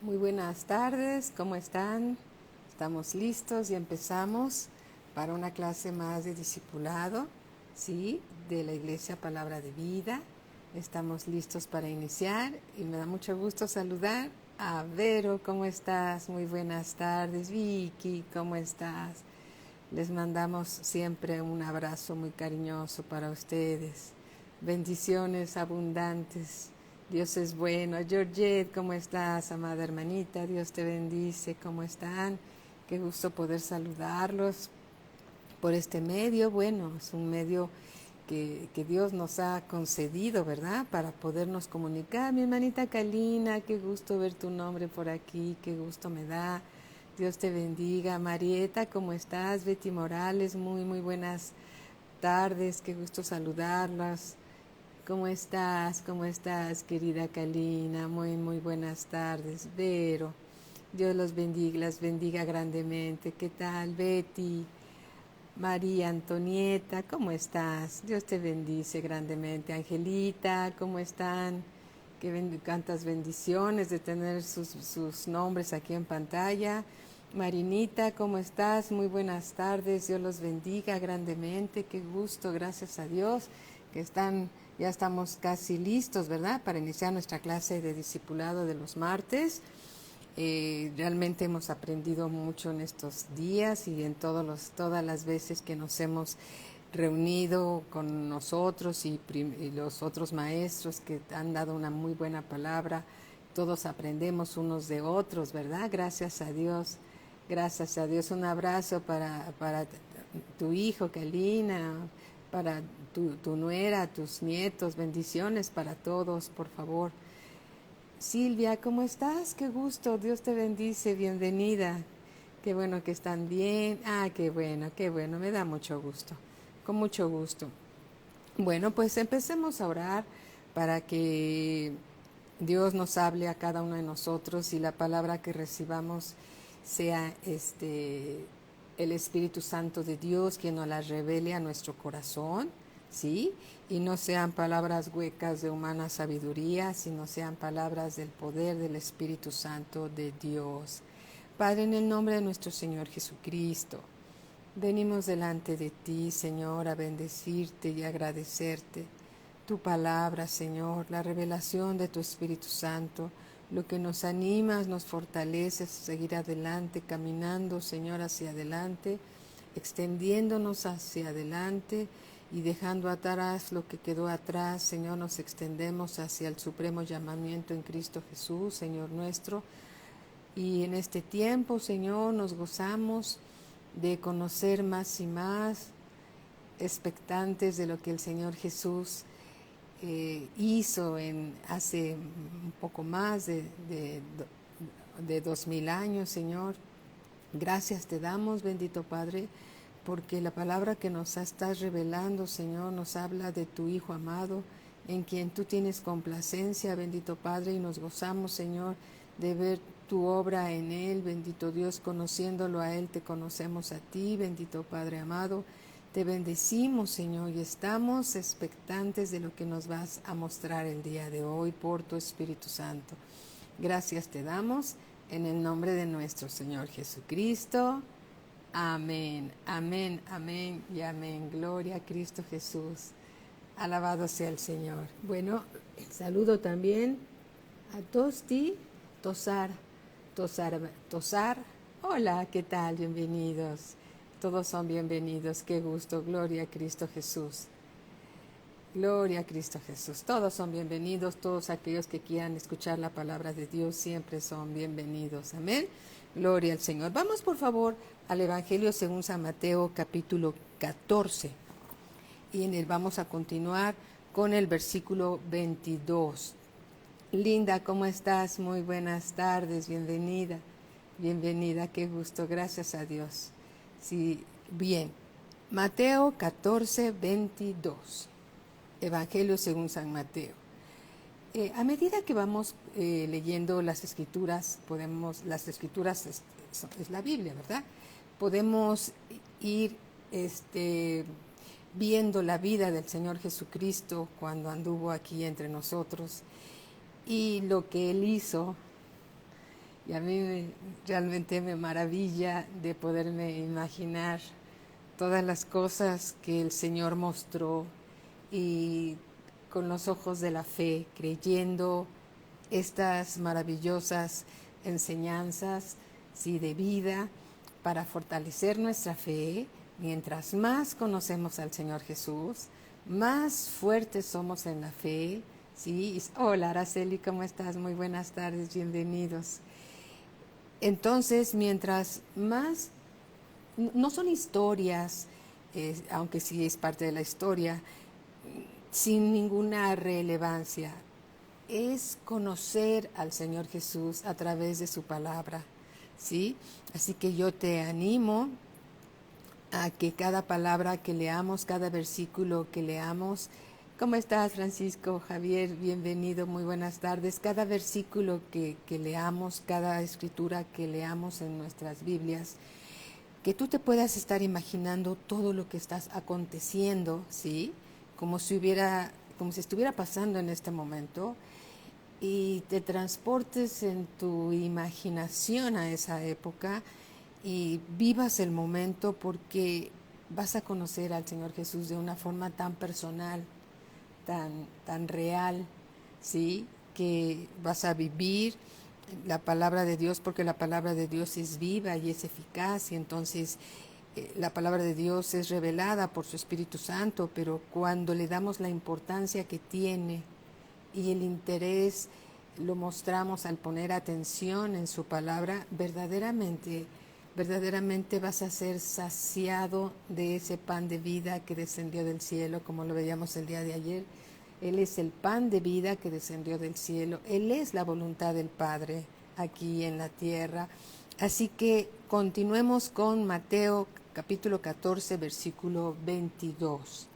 Muy buenas tardes, ¿cómo están? Estamos listos y empezamos para una clase más de discipulado, ¿sí? De la Iglesia Palabra de Vida. Estamos listos para iniciar y me da mucho gusto saludar a Vero, ¿cómo estás? Muy buenas tardes. Vicky, ¿cómo estás? Les mandamos siempre un abrazo muy cariñoso para ustedes. Bendiciones abundantes. Dios es bueno. Georgette, ¿cómo estás, amada hermanita? Dios te bendice. ¿Cómo están? Qué gusto poder saludarlos por este medio. Bueno, es un medio que Dios nos ha concedido, ¿verdad? Para podernos comunicar. Mi hermanita Kalina, qué gusto ver tu nombre por aquí. Qué gusto me da. Dios te bendiga. Marieta, ¿cómo estás? Betty Morales, muy buenas tardes. Qué gusto saludarlas. ¿Cómo estás? ¿Cómo estás, querida Kalina? Muy buenas tardes. Vero, Dios los bendiga, las bendiga grandemente. ¿Qué tal, Betty? María Antonieta, ¿cómo estás? Dios te bendice grandemente. Angelita, ¿cómo están? Cuántas bendiciones de tener sus nombres aquí en pantalla. Marinita, ¿cómo estás? Muy buenas tardes. Dios los bendiga grandemente. Qué gusto, gracias a Dios, que ya estamos casi listos, ¿verdad? Para iniciar nuestra clase de discipulado de los martes. Realmente hemos aprendido mucho en estos días y en todas las veces que nos hemos reunido con nosotros y los otros maestros que han dado una muy buena palabra. Todos aprendemos unos de otros, ¿verdad? Gracias a Dios. Gracias a Dios. Un abrazo para tu hijo, Kalina, para tu nuera, tus nietos. Bendiciones para todos, por favor. Silvia, ¿cómo estás? Qué gusto, Dios te bendice, bienvenida. Qué bueno que están bien. Qué bueno, me da mucho gusto, con mucho gusto. Bueno, pues empecemos a orar para que Dios nos hable a cada uno de nosotros y la palabra que recibamos sea el Espíritu Santo de Dios quien nos la revele a nuestro corazón, ¿sí? Y no sean palabras huecas de humana sabiduría, sino sean palabras del poder del Espíritu Santo de Dios. Padre, en el nombre de nuestro Señor Jesucristo, venimos delante de ti, Señor, a bendecirte y agradecerte tu palabra, Señor, la revelación de tu Espíritu Santo, lo que nos anima, nos fortalece a seguir adelante, caminando, Señor, hacia adelante, extendiéndonos hacia adelante y dejando atrás lo que quedó atrás, Señor, nos extendemos hacia el supremo llamamiento en Cristo Jesús, Señor nuestro. Y en este tiempo, Señor, nos gozamos de conocer más y más, expectantes de lo que el Señor Jesús hizo hace un poco más de 2000 años, Señor. Gracias te damos, bendito Padre, porque la palabra que nos estás revelando, Señor, nos habla de tu Hijo amado, en quien tú tienes complacencia, bendito Padre, y nos gozamos, Señor, de ver tu obra en Él, bendito Dios, conociéndolo a Él, te conocemos a ti, bendito Padre amado. Te bendecimos, Señor, y estamos expectantes de lo que nos vas a mostrar el día de hoy por tu Espíritu Santo. Gracias te damos en el nombre de nuestro Señor Jesucristo. Amén, amén, amén y amén. Gloria a Cristo Jesús. Alabado sea el Señor. Bueno, saludo también a Tosti, Tosar. Hola, ¿qué tal? Bienvenidos. Todos son bienvenidos. Qué gusto. Gloria a Cristo Jesús. Gloria a Cristo Jesús. Todos son bienvenidos. Todos aquellos que quieran escuchar la palabra de Dios siempre son bienvenidos. Amén. Gloria al Señor. Vamos por favor al Evangelio según San Mateo capítulo 14. Y en él vamos a continuar con el versículo 22. Linda, ¿cómo estás? Muy buenas tardes. Bienvenida. Bienvenida. Qué gusto. Gracias a Dios. Sí, bien. Mateo 14, 22. Evangelio según San Mateo. A medida que vamos leyendo las escrituras, las escrituras es la Biblia, ¿verdad? Podemos ir viendo la vida del Señor Jesucristo cuando anduvo aquí entre nosotros y lo que Él hizo Y a mí realmente me maravilla de poderme imaginar todas las cosas que el Señor mostró y con los ojos de la fe, creyendo estas maravillosas enseñanzas, sí, de vida para fortalecer nuestra fe. Mientras más conocemos al Señor Jesús, más fuertes somos en la fe. Sí. Hola Araceli, ¿cómo estás? Muy buenas tardes, bienvenidos. Entonces, mientras más, no son historias, aunque sí es parte de la historia, sin ninguna relevancia. Es conocer al Señor Jesús a través de su palabra, ¿sí? Así que yo te animo a que cada palabra que leamos, cada versículo que leamos. ¿Cómo estás, Francisco? Javier, bienvenido, muy buenas tardes. Cada versículo que leamos, cada escritura que leamos en nuestras Biblias, que tú te puedas estar imaginando todo lo que estás aconteciendo, ¿sí? Como si estuviera pasando en este momento, y te transportes en tu imaginación a esa época y vivas el momento, porque vas a conocer al Señor Jesús de una forma tan personal, tan real, ¿sí? Que vas a vivir la palabra de Dios, porque la palabra de Dios es viva y es eficaz, y entonces la palabra de Dios es revelada por su Espíritu Santo, pero cuando le damos la importancia que tiene y el interés lo mostramos al poner atención en su palabra, verdaderamente vas a ser saciado de ese pan de vida que descendió del cielo, como lo veíamos el día de ayer. Él es el pan de vida que descendió del cielo. Él es la voluntad del Padre aquí en la tierra. Así que continuemos con Mateo capítulo 14, versículo 22.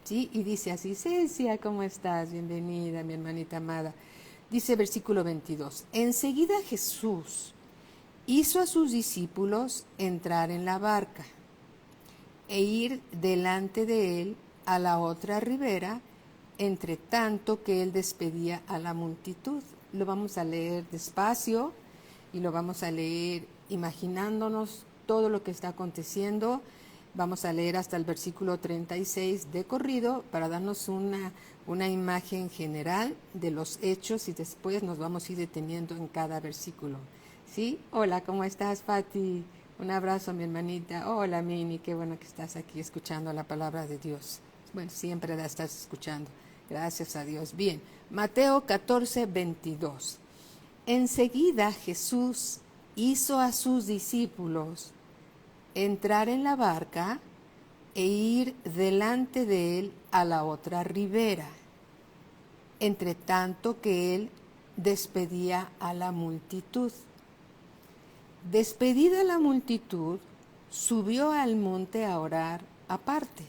¿Sí? Y dice así: Cecia, ¿cómo estás? Bienvenida, mi hermanita amada. Dice versículo 22. Enseguida Jesús hizo a sus discípulos entrar en la barca e ir delante de él a la otra ribera, entre tanto que él despedía a la multitud. Lo vamos a leer despacio y lo vamos a leer imaginándonos todo lo que está aconteciendo. Vamos a leer hasta el versículo 36 de corrido para darnos una imagen general de los hechos, y después nos vamos a ir deteniendo en cada versículo. ¿Sí? Hola, ¿cómo estás, Pati? Un abrazo, mi hermanita. Hola, Mini, qué bueno que estás aquí escuchando la palabra de Dios. Bueno, siempre la estás escuchando. Gracias a Dios. Bien, Mateo 14, 22. Enseguida Jesús hizo a sus discípulos entrar en la barca e ir delante de él a la otra ribera, entre tanto que él despedía a la multitud. Despedida la multitud, subió al monte a orar aparte.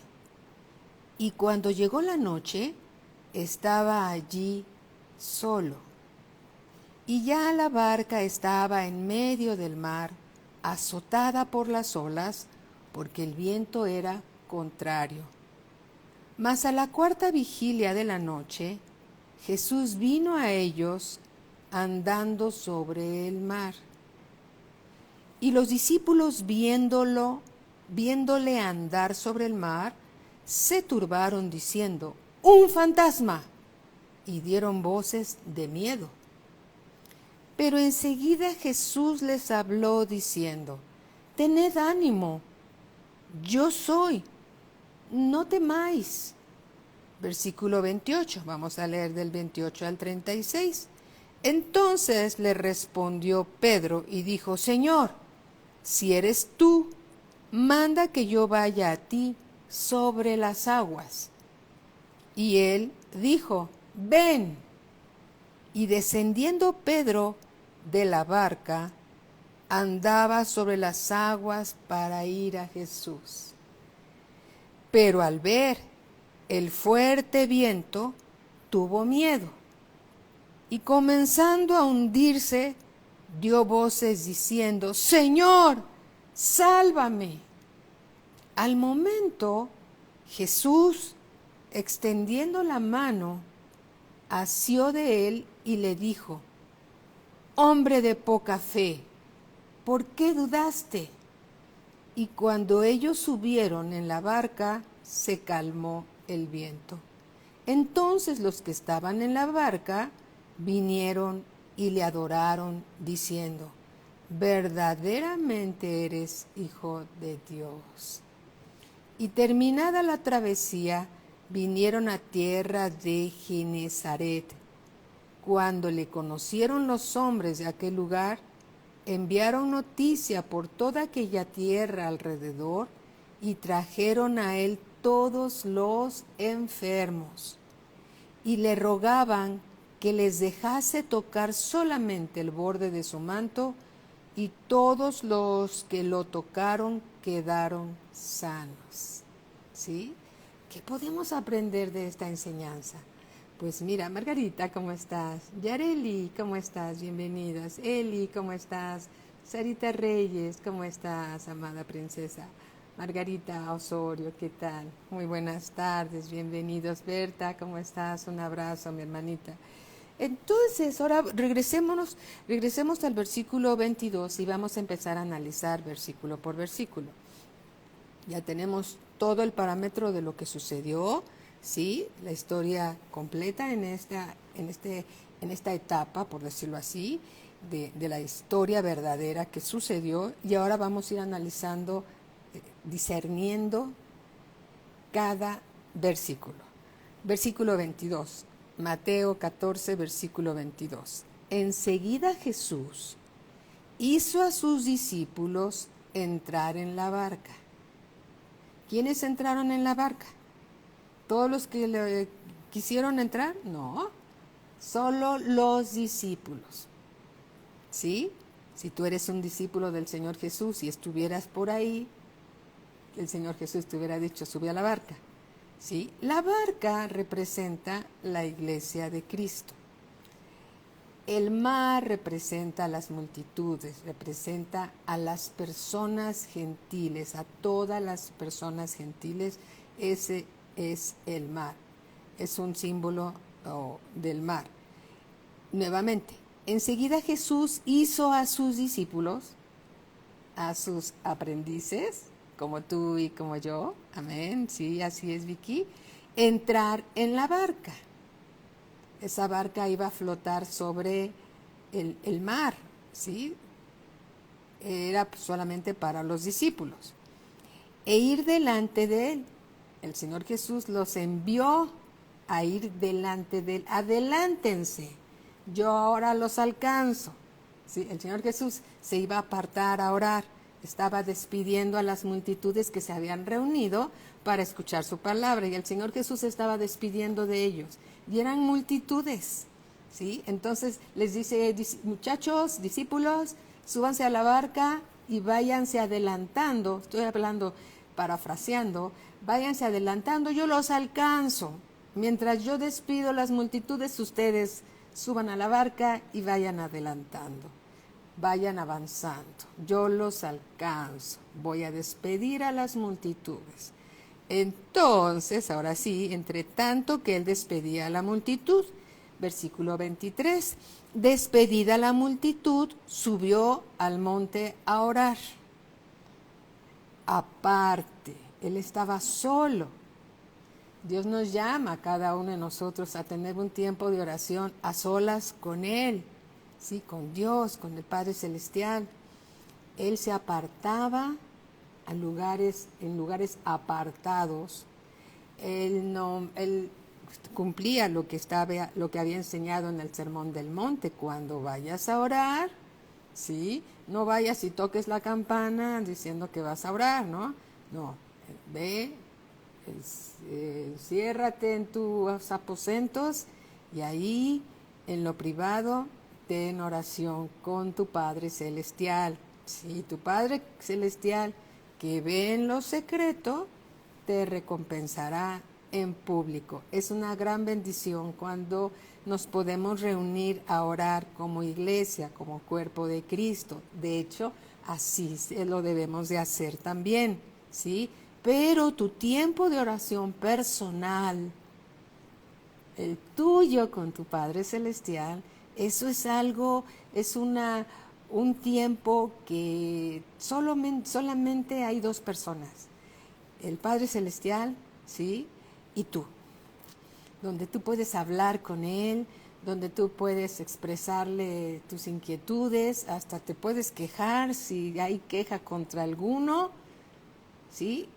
Y cuando llegó la noche, estaba allí solo. Y ya la barca estaba en medio del mar, azotada por las olas, porque el viento era contrario. Mas a la cuarta vigilia de la noche, Jesús vino a ellos andando sobre el mar. Y los discípulos, viéndole andar sobre el mar, se turbaron diciendo: ¡Un fantasma! Y dieron voces de miedo. Pero enseguida Jesús les habló diciendo: Tened ánimo, yo soy, no temáis. Versículo 28, vamos a leer del 28 al 36. Entonces le respondió Pedro y dijo: Señor, si eres tú, manda que yo vaya a ti sobre las aguas. Y él dijo: Ven. Y descendiendo Pedro de la barca, andaba sobre las aguas para ir a Jesús. Pero al ver el fuerte viento, tuvo miedo, y comenzando a hundirse, dio voces diciendo: Señor, sálvame. Al momento, Jesús, extendiendo la mano, asió de él y le dijo: hombre de poca fe, ¿por qué dudaste? Y cuando ellos subieron en la barca, se calmó el viento. Entonces los que estaban en la barca vinieron y le adoraron, diciendo: verdaderamente eres hijo de Dios. Y terminada la travesía, vinieron a tierra de Genezaret. Cuando le conocieron los hombres de aquel lugar, enviaron noticia por toda aquella tierra alrededor y trajeron a él todos los enfermos y le rogaban que les dejase tocar solamente el borde de su manto, y todos los que lo tocaron quedaron sanos. ¿Sí? ¿Qué podemos aprender de esta enseñanza? Pues mira, Margarita, ¿cómo estás? Yareli, ¿cómo estás? Bienvenidas. Eli, ¿cómo estás? Sarita Reyes, ¿cómo estás, amada princesa? Margarita Osorio, ¿qué tal? Muy buenas tardes, bienvenidos. Berta, ¿cómo estás? Un abrazo, mi hermanita. Entonces, ahora regresemos al versículo 22 y vamos a empezar a analizar versículo por versículo. Ya tenemos todo el parámetro de lo que sucedió, ¿sí? La historia completa en esta etapa, por decirlo así, de la historia verdadera que sucedió, y ahora vamos a ir analizando, discerniendo cada versículo. Versículo 22, Mateo 14, versículo 22. Enseguida Jesús hizo a sus discípulos entrar en la barca. ¿Quiénes entraron en la barca? ¿Todos los que le quisieron entrar? No, solo los discípulos. ¿Sí? Si tú eres un discípulo del Señor Jesús y estuvieras por ahí, el Señor Jesús te hubiera dicho: sube a la barca. ¿Sí? La barca representa la iglesia de Cristo. El mar representa a las multitudes, representa a las personas gentiles, a todas las personas gentiles. Ese es el mar, es un símbolo del mar. Nuevamente, enseguida Jesús hizo a sus discípulos, a sus aprendices, como tú y como yo, amén, sí, así es, Vicky, entrar en la barca. Esa barca iba a flotar sobre el mar, ¿sí? Era solamente para los discípulos. E ir delante de él. El Señor Jesús los envió a ir delante de él. Adelántense, yo ahora los alcanzo. ¿Sí? El Señor Jesús se iba a apartar a orar. Estaba despidiendo a las multitudes que se habían reunido para escuchar su palabra, y el Señor Jesús estaba despidiendo de ellos. Y eran multitudes, ¿sí? Entonces les dice: muchachos, discípulos, súbanse a la barca y váyanse adelantando. Estoy hablando, parafraseando, váyanse adelantando, yo los alcanzo. Mientras yo despido las multitudes, ustedes suban a la barca y vayan adelantando. Vayan avanzando, yo los alcanzo, voy a despedir a las multitudes. Entonces, ahora sí, entre tanto que él despedía a la multitud, versículo 23, despedida la multitud, subió al monte a orar. Aparte, él estaba solo. Dios nos llama a cada uno de nosotros a tener un tiempo de oración a solas con él. Sí, con Dios, con el Padre Celestial. Él se apartaba en lugares apartados. Él cumplía lo que había enseñado en el Sermón del Monte. Cuando vayas a orar, ¿sí? No vayas y toques la campana diciendo que vas a orar, ¿no? No, ve, ciérrate en tus aposentos y ahí, en lo privado, en oración con tu Padre Celestial. Sí, tu Padre Celestial, que ve en lo secreto, te recompensará en público. Es una gran bendición cuando nos podemos reunir a orar como iglesia, como cuerpo de Cristo. De hecho, así lo debemos de hacer también, ¿sí? Pero tu tiempo de oración personal, el tuyo con tu Padre Celestial, Eso es algo, es un tiempo que solamente hay dos personas, el Padre Celestial, ¿sí? Y tú, donde tú puedes hablar con Él, donde tú puedes expresarle tus inquietudes, hasta te puedes quejar si hay queja contra alguno, ¿sí?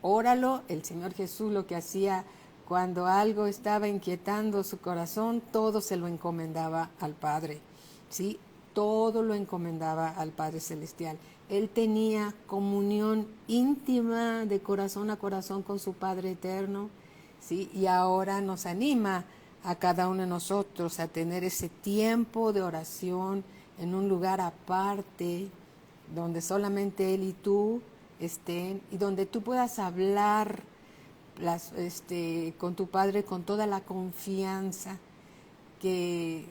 Óralo. El Señor Jesús lo que hacía cuando algo estaba inquietando su corazón, todo se lo encomendaba al Padre, ¿sí? Todo lo encomendaba al Padre Celestial. Él tenía comunión íntima de corazón a corazón con su Padre Eterno, ¿sí? Y ahora nos anima a cada uno de nosotros a tener ese tiempo de oración en un lugar aparte, donde solamente Él y tú estén, y donde tú puedas hablar con tu Padre con toda la confianza que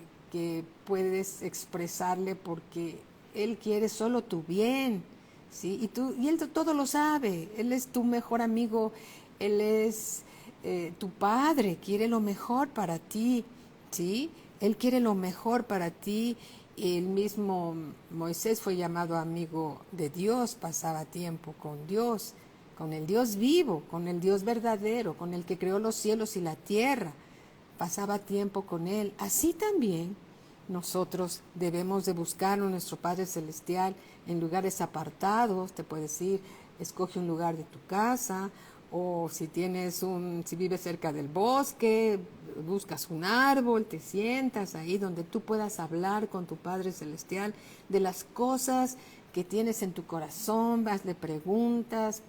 puedes expresarle, porque Él quiere solo tu bien, ¿sí? Y Él todo lo sabe. Él es tu mejor amigo, Él es tu Padre, quiere lo mejor para ti, ¿sí? Él quiere lo mejor para ti. El mismo Moisés fue llamado amigo de Dios, pasaba tiempo con Dios, con el Dios vivo, con el Dios verdadero, con el que creó los cielos y la tierra. Pasaba tiempo con Él. Así también nosotros debemos de buscar a nuestro Padre Celestial en lugares apartados. Te puedes ir, escoge un lugar de tu casa, o si vives cerca del bosque, buscas un árbol, te sientas ahí donde tú puedas hablar con tu Padre Celestial de las cosas que tienes en tu corazón, hazle preguntas,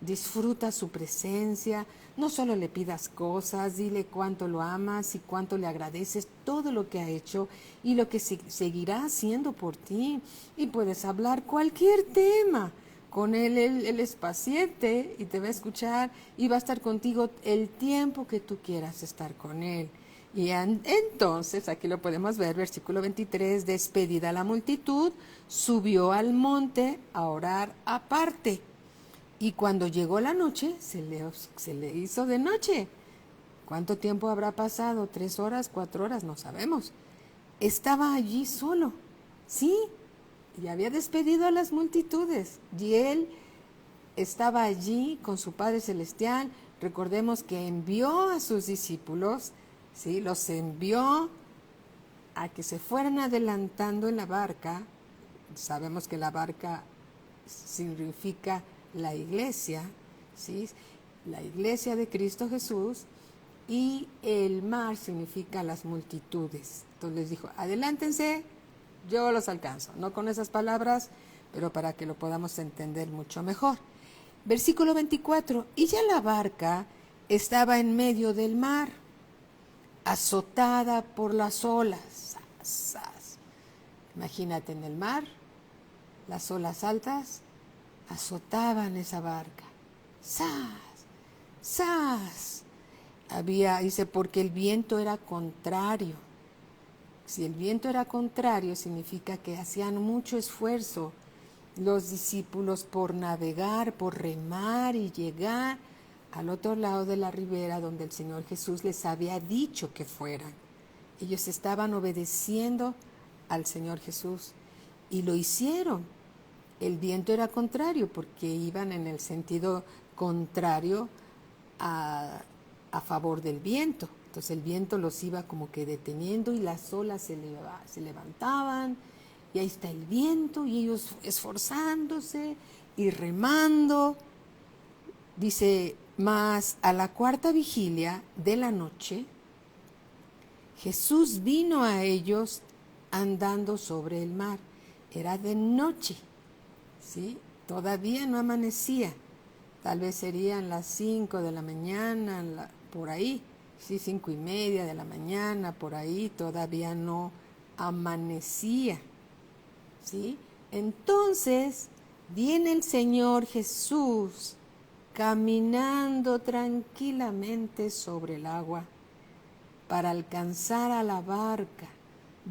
disfruta su presencia. No solo le pidas cosas, dile cuánto lo amas y cuánto le agradeces todo lo que ha hecho y lo que seguirá haciendo por ti. Y puedes hablar cualquier tema con él. Él es paciente y te va a escuchar y va a estar contigo el tiempo que tú quieras estar con él. Y entonces, aquí lo podemos ver, versículo 23, despedida la multitud, subió al monte a orar aparte. Y cuando llegó la noche, se le hizo de noche. ¿Cuánto tiempo habrá pasado? 3 horas, 4 horas, no sabemos. Estaba allí solo, sí, y había despedido a las multitudes. Y él estaba allí con su Padre Celestial. Recordemos que envió a sus discípulos, ¿sí? Los envió a que se fueran adelantando en la barca. Sabemos que la barca significa la iglesia, ¿sí? La iglesia de Cristo Jesús, y el mar significa las multitudes. Entonces les dijo, adelántense, yo los alcanzo. No con esas palabras, pero para que lo podamos entender mucho mejor. Versículo 24, y ya la barca estaba en medio del mar, azotada por las olas. Imagínate en el mar, las olas altas azotaban esa barca. ¡Sas! ¡Sas! Dice, porque el viento era contrario. Si el viento era contrario, significa que hacían mucho esfuerzo los discípulos por navegar, por remar y llegar al otro lado de la ribera donde el Señor Jesús les había dicho que fueran. Ellos estaban obedeciendo al Señor Jesús y lo hicieron. El viento era contrario porque iban en el sentido contrario a favor del viento. Entonces el viento los iba como que deteniendo y las olas se levantaban y ahí está el viento y ellos esforzándose y remando. Dice, mas a la cuarta vigilia de la noche, Jesús vino a ellos andando sobre el mar. Era de noche, ¿sí? Todavía no amanecía. Tal vez serían las 5 de la mañana, por ahí, sí, 5:30 de la mañana, por ahí, todavía no amanecía, ¿sí? Entonces viene el Señor Jesús caminando tranquilamente sobre el agua para alcanzar a la barca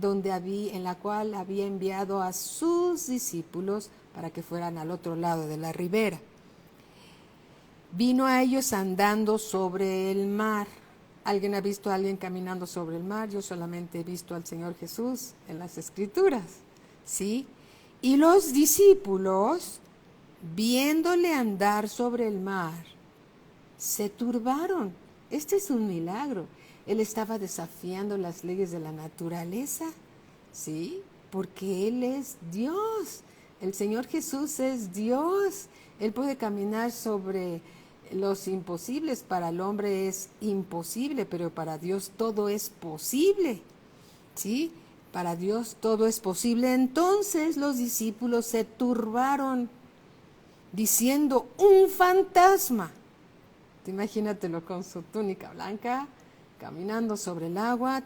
en la cual había enviado a sus discípulos para que fueran al otro lado de la ribera. Vino a ellos andando sobre el mar, ¿Alguien ha visto a alguien caminando sobre el mar? Yo solamente he visto al Señor Jesús en las Escrituras, ¿sí? Y los discípulos, viéndole andar sobre el mar, se turbaron. Este es un milagro. Él estaba desafiando las leyes de la naturaleza, ¿sí? Porque Él es Dios. El Señor Jesús es Dios. Él puede caminar sobre los imposibles. Para el hombre es imposible, pero para Dios todo es posible, ¿sí? Para Dios todo es posible. Entonces los discípulos se turbaron, diciendo: un fantasma. Imagínatelo con su túnica blanca, caminando sobre el agua,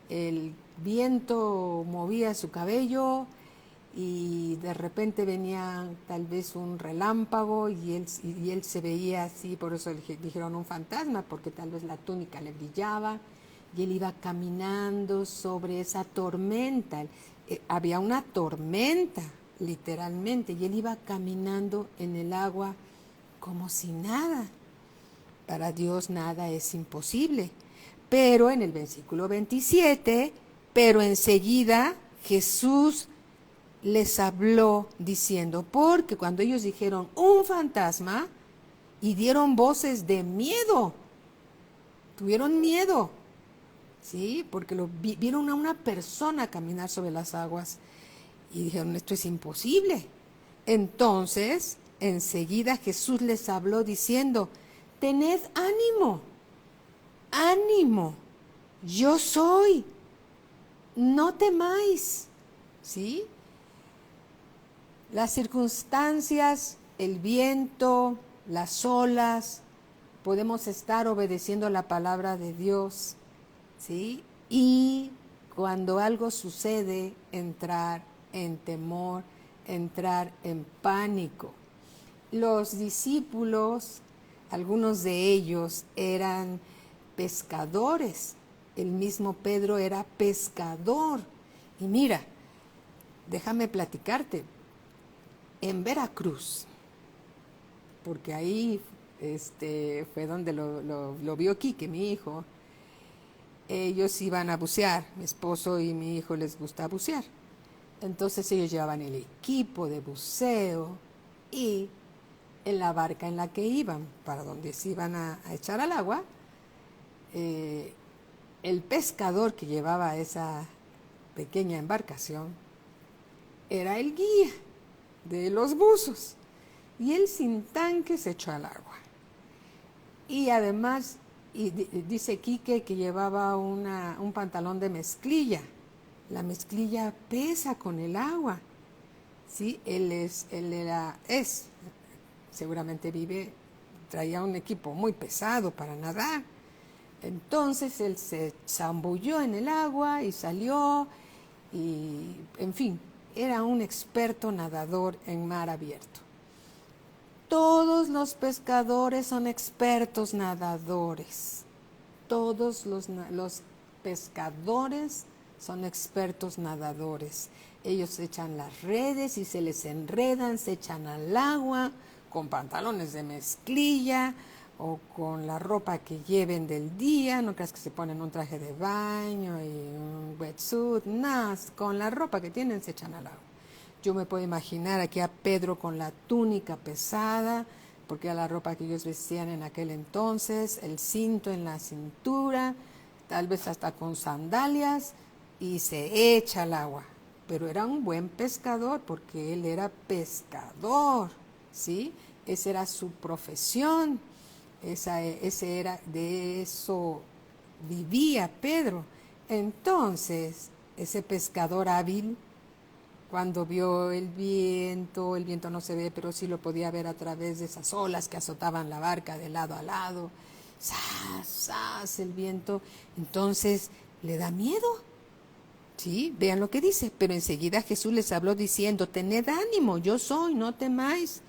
el viento movía su cabello y de repente venía tal vez un relámpago y él se veía así, por eso dijeron un fantasma, porque tal vez la túnica le brillaba y él iba caminando sobre esa tormenta. Había una tormenta, literalmente, y él iba caminando en el agua como si nada. Para Dios nada es imposible. Pero en el versículo 27, pero enseguida Jesús les habló diciendo, porque cuando ellos dijeron un fantasma y dieron voces de miedo, tuvieron miedo, ¿sí? Porque vieron a una persona caminar sobre las aguas y dijeron, esto es imposible. Entonces, enseguida Jesús les habló diciendo, tened ánimo, ánimo, yo soy, no temáis, ¿sí? Las circunstancias, el viento, las olas, podemos estar obedeciendo la palabra de Dios, ¿sí? Y cuando algo sucede, entrar en temor, entrar en pánico. Los discípulos, algunos de ellos eran pescadores. El mismo Pedro era pescador. Y mira, déjame platicarte. En Veracruz, porque ahí fue donde lo vio Quique, mi hijo, ellos iban a bucear. Mi esposo y mi hijo les gusta bucear. Entonces ellos llevaban el equipo de buceo y en la barca en la que iban, para donde se iban a echar al agua, el pescador que llevaba esa pequeña embarcación era el guía de los buzos. Y él sin tanque se echó al agua. Y además, dice Quique que llevaba un pantalón de mezclilla. La mezclilla pesa con el agua. ¿Sí? Seguramente traía un equipo muy pesado para nadar. Entonces él se zambulló en el agua y salió y, en fin, era un experto nadador en mar abierto. Todos los pescadores son expertos nadadores. Todos los pescadores son expertos nadadores. Ellos echan las redes y se les enredan, se echan al agua con pantalones de mezclilla o con la ropa que lleven del día. No creas que se ponen un traje de baño y un wetsuit, nada, con la ropa que tienen se echan al agua. Yo me puedo imaginar aquí a Pedro con la túnica pesada, porque era la ropa que ellos vestían en aquel entonces, el cinto en la cintura, tal vez hasta con sandalias, y se echa al agua. Pero era un buen pescador, porque él era pescador, ¿sí? Esa era su profesión, de eso vivía Pedro. Entonces, ese pescador hábil, cuando vio el viento no se ve, pero sí lo podía ver a través de esas olas que azotaban la barca de lado a lado, ¡zas, zas! El viento, entonces le da miedo, ¿sí? Vean lo que dice, pero enseguida Jesús les habló diciendo, tened ánimo, yo soy, no temáis.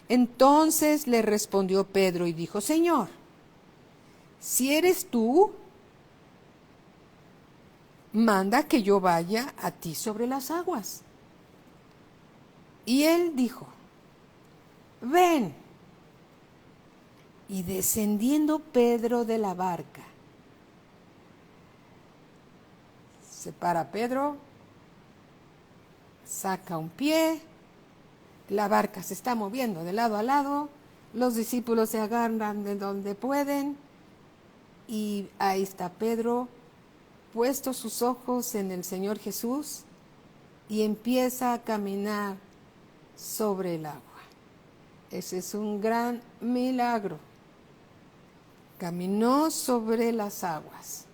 Entonces le respondió Pedro y dijo, Señor, si eres tú, manda que yo vaya a ti sobre las aguas. Y él dijo, ven. Y descendiendo Pedro de la barca, Se para Pedro, saca un pie, la barca se está moviendo de lado a lado, los discípulos se agarran de donde pueden y ahí está Pedro, puesto sus ojos en el Señor Jesús y empieza a caminar sobre el agua. Ese es un gran milagro. Caminó sobre las aguas.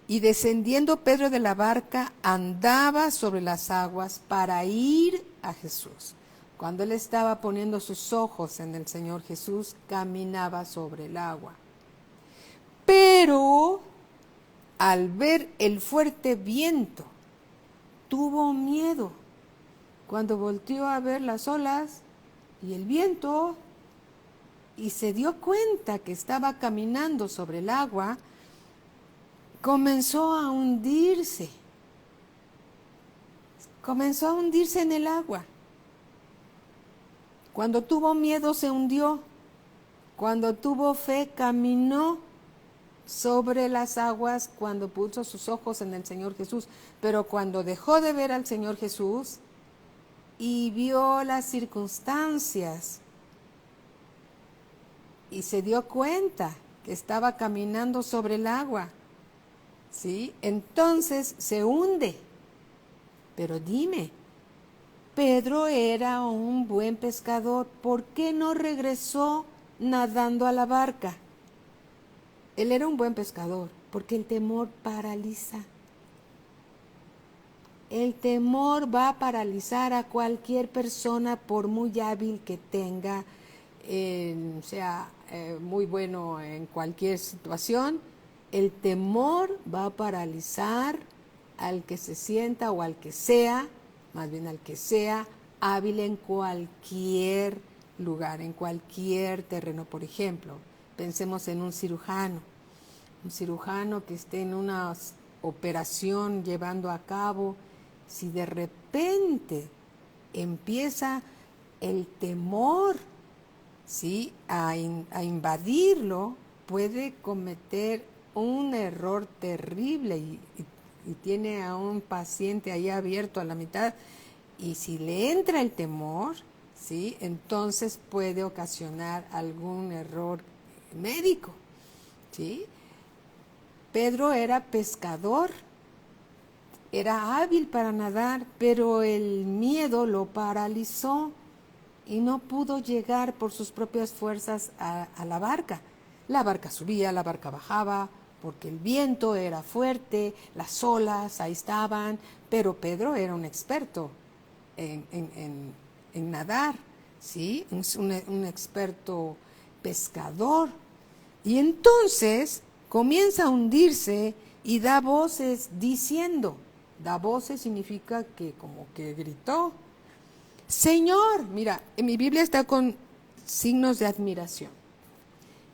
Y descendiendo Pedro de la barca, andaba sobre las aguas para ir a Jesús. Cuando él estaba poniendo sus ojos en el Señor Jesús, caminaba sobre el agua. Pero al ver el fuerte viento, tuvo miedo. Cuando volteó a ver las olas y el viento, y se dio cuenta que estaba caminando sobre el agua, comenzó a hundirse. Comenzó a hundirse en el agua. Cuando tuvo miedo se hundió. Cuando tuvo fe caminó sobre las aguas cuando puso sus ojos en el Señor Jesús. Pero cuando dejó de ver al Señor Jesús y vio las circunstancias y se dio cuenta que estaba caminando sobre el agua, ¿sí? Entonces se hunde. Pero dime, Pedro era un buen pescador, ¿por qué no regresó nadando a la barca? Él era un buen pescador, porque el temor paraliza. El temor va a paralizar a cualquier persona, por muy hábil que tenga, sea muy bueno en cualquier situación. El temor va a paralizar al que se sienta o al que sea, más bien al que sea hábil en cualquier lugar, en cualquier terreno. Por ejemplo, pensemos en un cirujano que esté en una operación llevando a cabo. Si de repente empieza el temor, ¿sí?, a invadirlo, puede cometer un error terrible y tiene a un paciente ahí abierto a la mitad, y si le entra el temor, ¿sí?, entonces puede ocasionar algún error médico, ¿sí? Pedro era pescador, era hábil para nadar, pero el miedo lo paralizó y no pudo llegar por sus propias fuerzas a la barca. La barca subía, la barca bajaba, porque el viento era fuerte, las olas ahí estaban, pero Pedro era un experto en nadar, ¿sí? Un experto pescador. Y entonces comienza a hundirse y da voces diciendo, da voces significa que como que gritó, Señor, mira, en mi Biblia está con signos de admiración.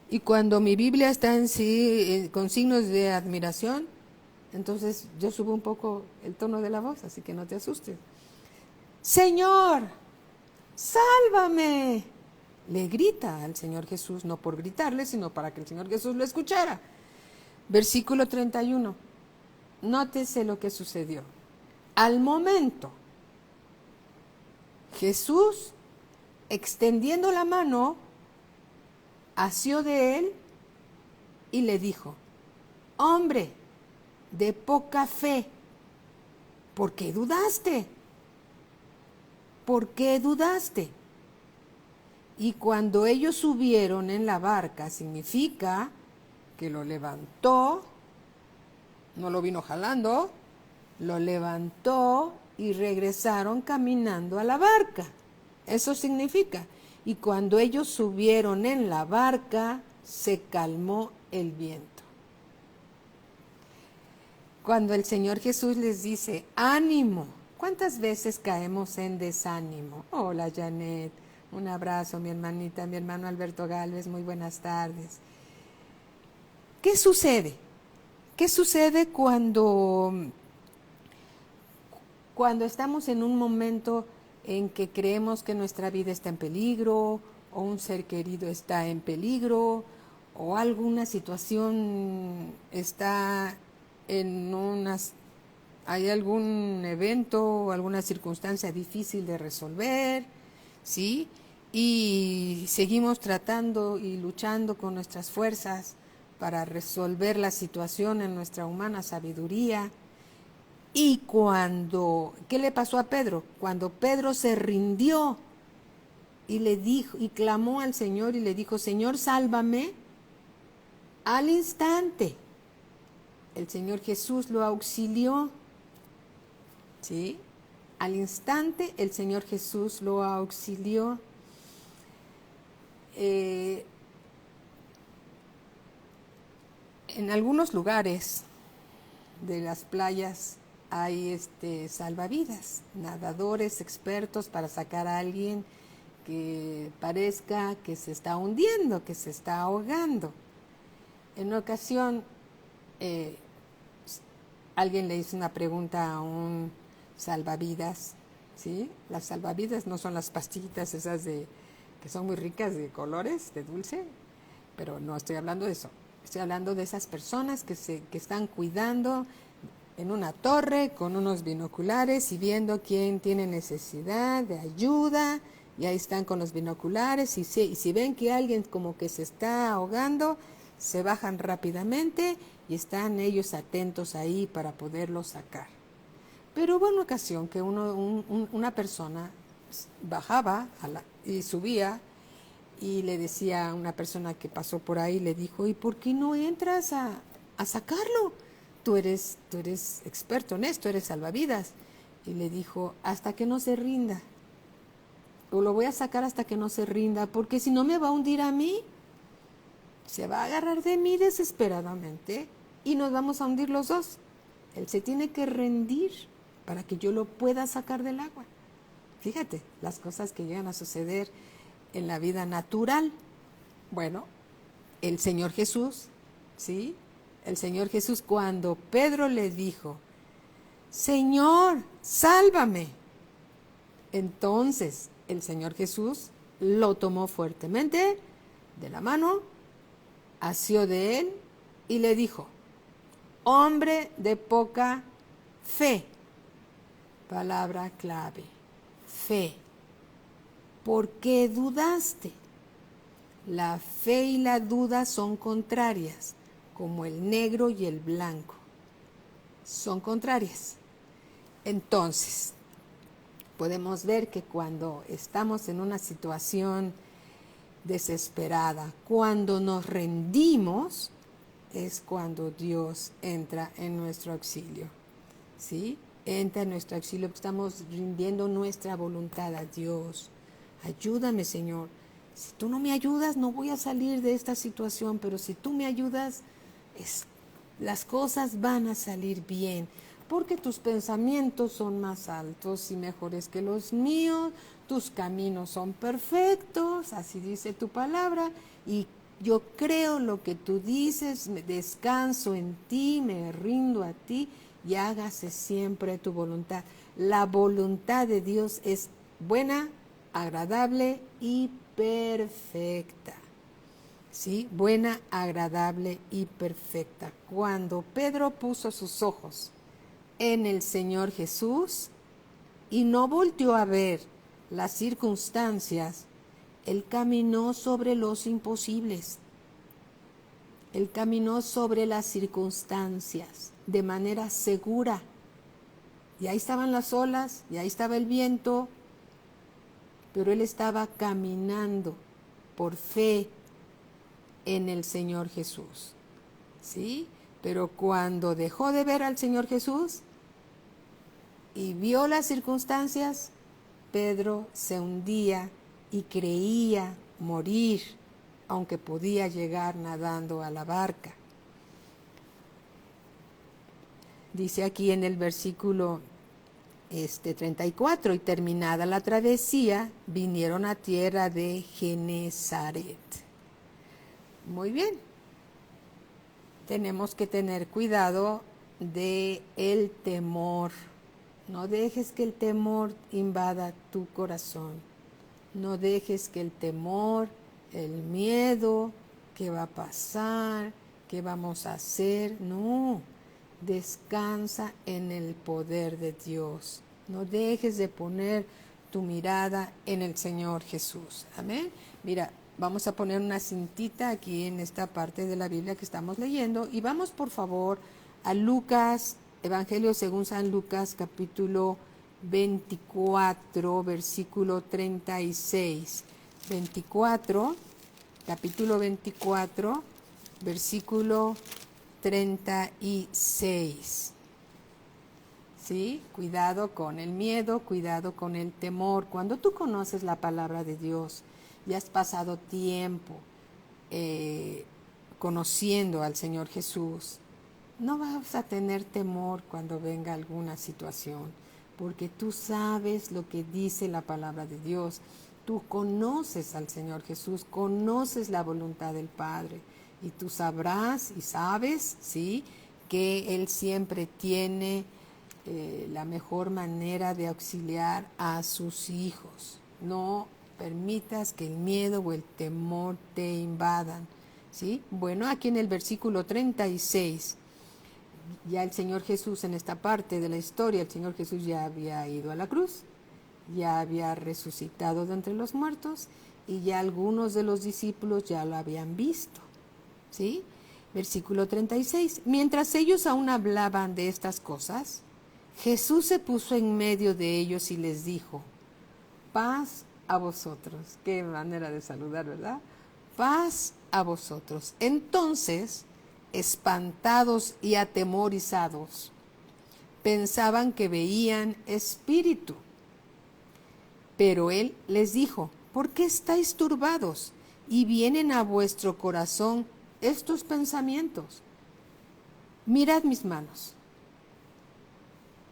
Y cuando mi Biblia está en sí con signos de admiración, entonces yo subo un poco el tono de la voz, así que no te asustes. Señor, sálvame. Le grita al Señor Jesús, no por gritarle, sino para que el Señor Jesús lo escuchara. Versículo 31. Nótese lo que sucedió. Al momento, Jesús, extendiendo la mano, asió de él y le dijo, hombre de poca fe, ¿por qué dudaste? ¿Por qué dudaste? Y cuando ellos subieron en la barca, significa que lo levantó, no lo vino jalando, lo levantó y regresaron caminando a la barca. Eso significa. Y cuando ellos subieron en la barca, se calmó el viento. Cuando el Señor Jesús les dice, ánimo, ¿cuántas veces caemos en desánimo? Hola, Janet, un abrazo, mi hermanita, mi hermano Alberto Gálvez, muy buenas tardes. ¿Qué sucede? ¿Qué sucede cuando estamos en un momento en que creemos que nuestra vida está en peligro, o un ser querido está en peligro, o alguna situación está en hay algún evento o alguna circunstancia difícil de resolver, ¿sí? Y seguimos tratando y luchando con nuestras fuerzas para resolver la situación en nuestra humana sabiduría. Y ¿qué le pasó a Pedro? Cuando Pedro se rindió y le dijo, y clamó al Señor y le dijo, Señor, sálvame, al instante el Señor Jesús lo auxilió, ¿sí? Al instante el Señor Jesús lo auxilió. En algunos lugares de las playas hay salvavidas, nadadores expertos para sacar a alguien que parezca que se está hundiendo, que se está ahogando. En una ocasión alguien le hizo una pregunta a un salvavidas, ¿sí? Las salvavidas no son las pastillitas esas que son muy ricas de colores, de dulce, pero no estoy hablando de eso. Estoy hablando de esas personas que están cuidando en una torre con unos binoculares y viendo quién tiene necesidad de ayuda, y ahí están con los binoculares y si ven que alguien como que se está ahogando, se bajan rápidamente y están ellos atentos ahí para poderlo sacar. Pero hubo una ocasión que una persona bajaba y subía y le decía a una persona que pasó por ahí, le dijo, ¿y por qué no entras a sacarlo? Tú eres experto en esto, eres salvavidas. Y le dijo, hasta que no se rinda. O lo voy a sacar hasta que no se rinda, porque si no me va a hundir a mí. Se va a agarrar de mí desesperadamente y nos vamos a hundir los dos. Él se tiene que rendir para que yo lo pueda sacar del agua. Fíjate, las cosas que llegan a suceder en la vida natural. Bueno, el Señor Jesús, ¿sí? El Señor Jesús, cuando Pedro le dijo, Señor, sálvame. Entonces el Señor Jesús lo tomó fuertemente de la mano, asió de él y le dijo, hombre de poca fe. Palabra clave, fe. ¿Por qué dudaste? La fe y la duda son contrarias, como el negro y el blanco. Son contrarias. Entonces, podemos ver que cuando estamos en una situación desesperada, cuando nos rendimos, es cuando Dios entra en nuestro auxilio, ¿sí? Entra en nuestro auxilio, estamos rindiendo nuestra voluntad a Dios. Ayúdame, Señor. Si tú no me ayudas, no voy a salir de esta situación, pero si tú me ayudas, las cosas van a salir bien, porque tus pensamientos son más altos y mejores que los míos, tus caminos son perfectos, así dice tu palabra, y yo creo lo que tú dices, me descanso en ti, me rindo a ti, y hágase siempre tu voluntad. La voluntad de Dios es buena, agradable y perfecta. ¿Sí? Buena, agradable y perfecta. Cuando Pedro puso sus ojos en el Señor Jesús y no volteó a ver las circunstancias, él caminó sobre los imposibles. Él caminó sobre las circunstancias de manera segura. Y ahí estaban las olas, y ahí estaba el viento, pero él estaba caminando por fe en el Señor Jesús, ¿sí? Pero cuando dejó de ver al Señor Jesús y vio las circunstancias, Pedro se hundía y creía morir, aunque podía llegar nadando a la barca. Dice aquí en el versículo 34, y terminada la travesía, vinieron a tierra de Genezaret. Muy bien. Tenemos que tener cuidado de el temor. No dejes que el temor invada tu corazón. No dejes que el temor, el miedo, qué va a pasar, qué vamos a hacer. No, Descansa en el poder de Dios. No dejes de poner tu mirada en el Señor Jesús. Amén. Mira, vamos a poner una cintita aquí en esta parte de la Biblia que estamos leyendo y vamos por favor a Lucas, Evangelio según San Lucas, capítulo 24, versículo 36. 24, capítulo 24, versículo 36. ¿Sí? Cuidado con el miedo, cuidado con el temor. Cuando tú conoces la palabra de Dios y has pasado tiempo conociendo al Señor Jesús, no vas a tener temor cuando venga alguna situación, porque tú sabes lo que dice la palabra de Dios. Tú conoces al Señor Jesús, conoces la voluntad del Padre y tú sabrás y sabes, ¿sí?, que Él siempre tiene la mejor manera de auxiliar a sus hijos. No permitas que el miedo o el temor te invadan, ¿sí? Bueno, aquí en el versículo 36, ya el Señor Jesús, en esta parte de la historia, el Señor Jesús ya había ido a la cruz, ya había resucitado de entre los muertos y ya algunos de los discípulos ya lo habían visto, ¿sí? Versículo 36. Mientras ellos aún hablaban de estas cosas, Jesús se puso en medio de ellos y les dijo: paz a vosotros. Qué manera de saludar, ¿verdad? Paz a vosotros. Entonces, espantados y atemorizados, pensaban que veían espíritu. Pero él les dijo: ¿por qué estáis turbados y vienen a vuestro corazón estos pensamientos? Mirad mis manos.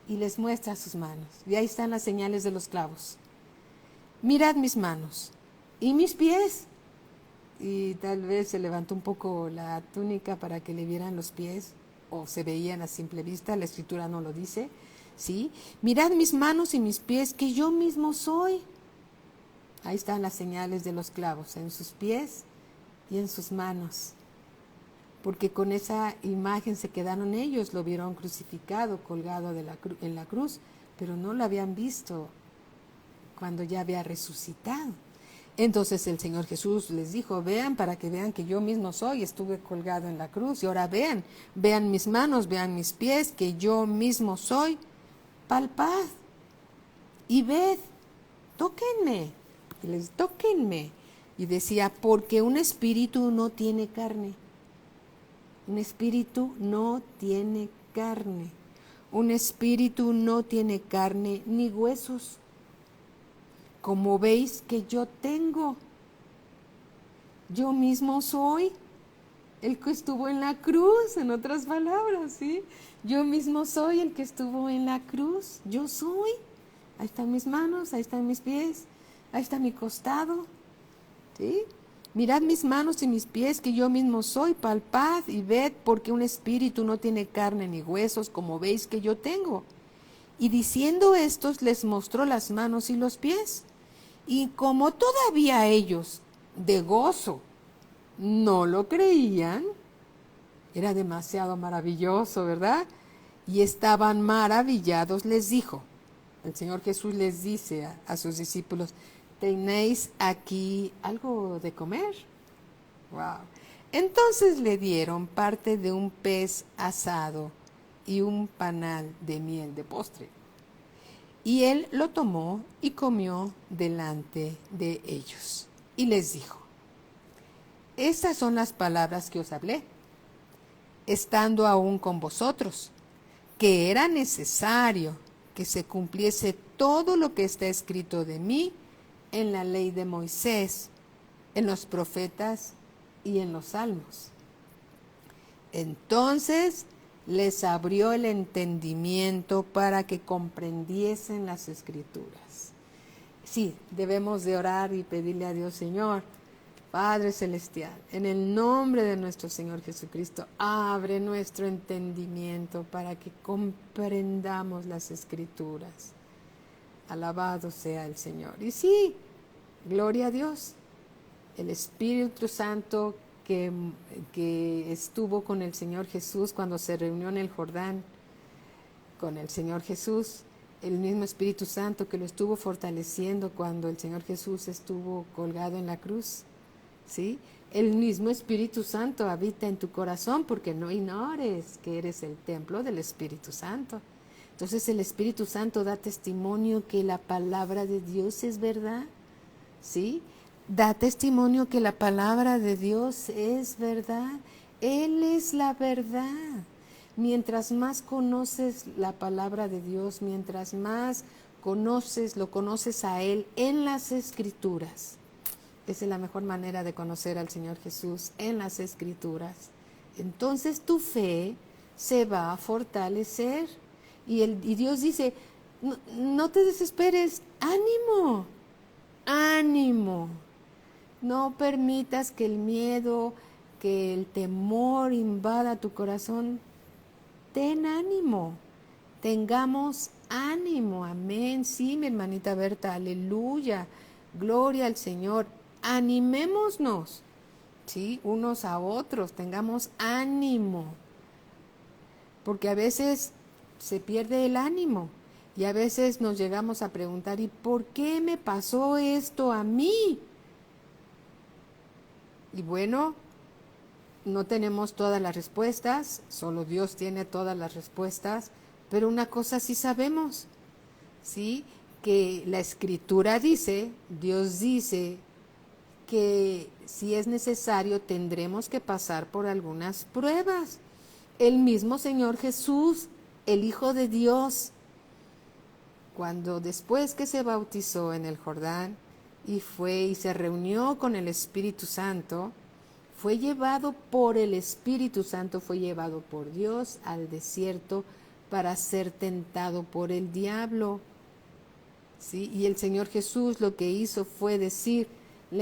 Y les muestra sus manos. Y ahí están las señales de los clavos. Mirad mis manos y mis pies. Y tal vez se levantó un poco la túnica para que le vieran los pies, o se veían a simple vista, la escritura no lo dice, ¿sí? Mirad mis manos y mis pies, que yo mismo soy. Ahí están las señales de los clavos, en sus pies y en sus manos. Porque con esa imagen se quedaron ellos, lo vieron crucificado, colgado en la cruz, pero no lo habían visto cuando ya había resucitado. Entonces el Señor Jesús les dijo: vean, para que vean que yo mismo soy, estuve colgado en la cruz, y ahora vean mis manos, vean mis pies, que yo mismo soy. Palpad y ved, tóquenme, y les tóquenme. Y decía: porque un espíritu no tiene carne. Un espíritu no tiene carne. Un espíritu no tiene carne ni huesos, como veis que yo tengo. Yo mismo soy el que estuvo en la cruz, en otras palabras, ¿sí? Yo mismo soy el que estuvo en la cruz. Yo soy. Ahí están mis manos, ahí están mis pies, ahí está mi costado, ¿sí? Mirad mis manos y mis pies, que yo mismo soy. Palpad y ved, porque un espíritu no tiene carne ni huesos, como veis que yo tengo. Y diciendo estos, les mostró las manos y los pies. Y como todavía ellos, de gozo, no lo creían, era demasiado maravilloso, ¿verdad? Y estaban maravillados, les dijo. El Señor Jesús les dice a sus discípulos: ¿tenéis aquí algo de comer? Wow. Entonces le dieron parte de un pez asado y un panal de miel de postre. Y él lo tomó y comió delante de ellos. Y les dijo: estas son las palabras que os hablé, estando aún con vosotros, que era necesario que se cumpliese todo lo que está escrito de mí en la ley de Moisés, en los profetas y en los salmos. Entonces les abrió el entendimiento para que comprendiesen las escrituras. Sí, debemos de orar y pedirle a Dios: Señor, Padre Celestial, en el nombre de nuestro Señor Jesucristo, abre nuestro entendimiento para que comprendamos las escrituras. Alabado sea el Señor. Y sí, gloria a Dios. El Espíritu Santo que, que estuvo con el Señor Jesús cuando se reunió en el Jordán con el Señor Jesús, el mismo Espíritu Santo que lo estuvo fortaleciendo cuando el Señor Jesús estuvo colgado en la cruz, ¿sí? El mismo Espíritu Santo habita en tu corazón, porque no ignores que eres el templo del Espíritu Santo. Entonces el Espíritu Santo da testimonio que la palabra de Dios es verdad, ¿sí? Da testimonio que la palabra de Dios es verdad. Él es la verdad. Mientras más conoces la palabra de Dios, mientras más lo conoces a Él en las Escrituras. Esa es la mejor manera de conocer al Señor Jesús, en las Escrituras. Entonces tu fe se va a fortalecer. Y Dios dice, no te desesperes, ánimo, ánimo. No permitas que el miedo, que el temor invada tu corazón. Ten ánimo, tengamos ánimo, amén. Sí, mi hermanita Berta, aleluya, gloria al Señor. Animémonos, ¿sí? Unos a otros, tengamos ánimo, porque a veces se pierde el ánimo y a veces nos llegamos a preguntar, ¿y por qué me pasó esto a mí? Y bueno, no tenemos todas las respuestas, solo Dios tiene todas las respuestas, pero una cosa sí sabemos, ¿sí? Que la Escritura dice, Dios dice, que si es necesario tendremos que pasar por algunas pruebas. El mismo Señor Jesús, el Hijo de Dios, cuando después que se bautizó en el Jordán y fue y se reunió con el Espíritu Santo, fue llevado por el Espíritu Santo, fue llevado por Dios al desierto para ser tentado por el diablo, ¿sí? Y el Señor Jesús lo que hizo fue decirle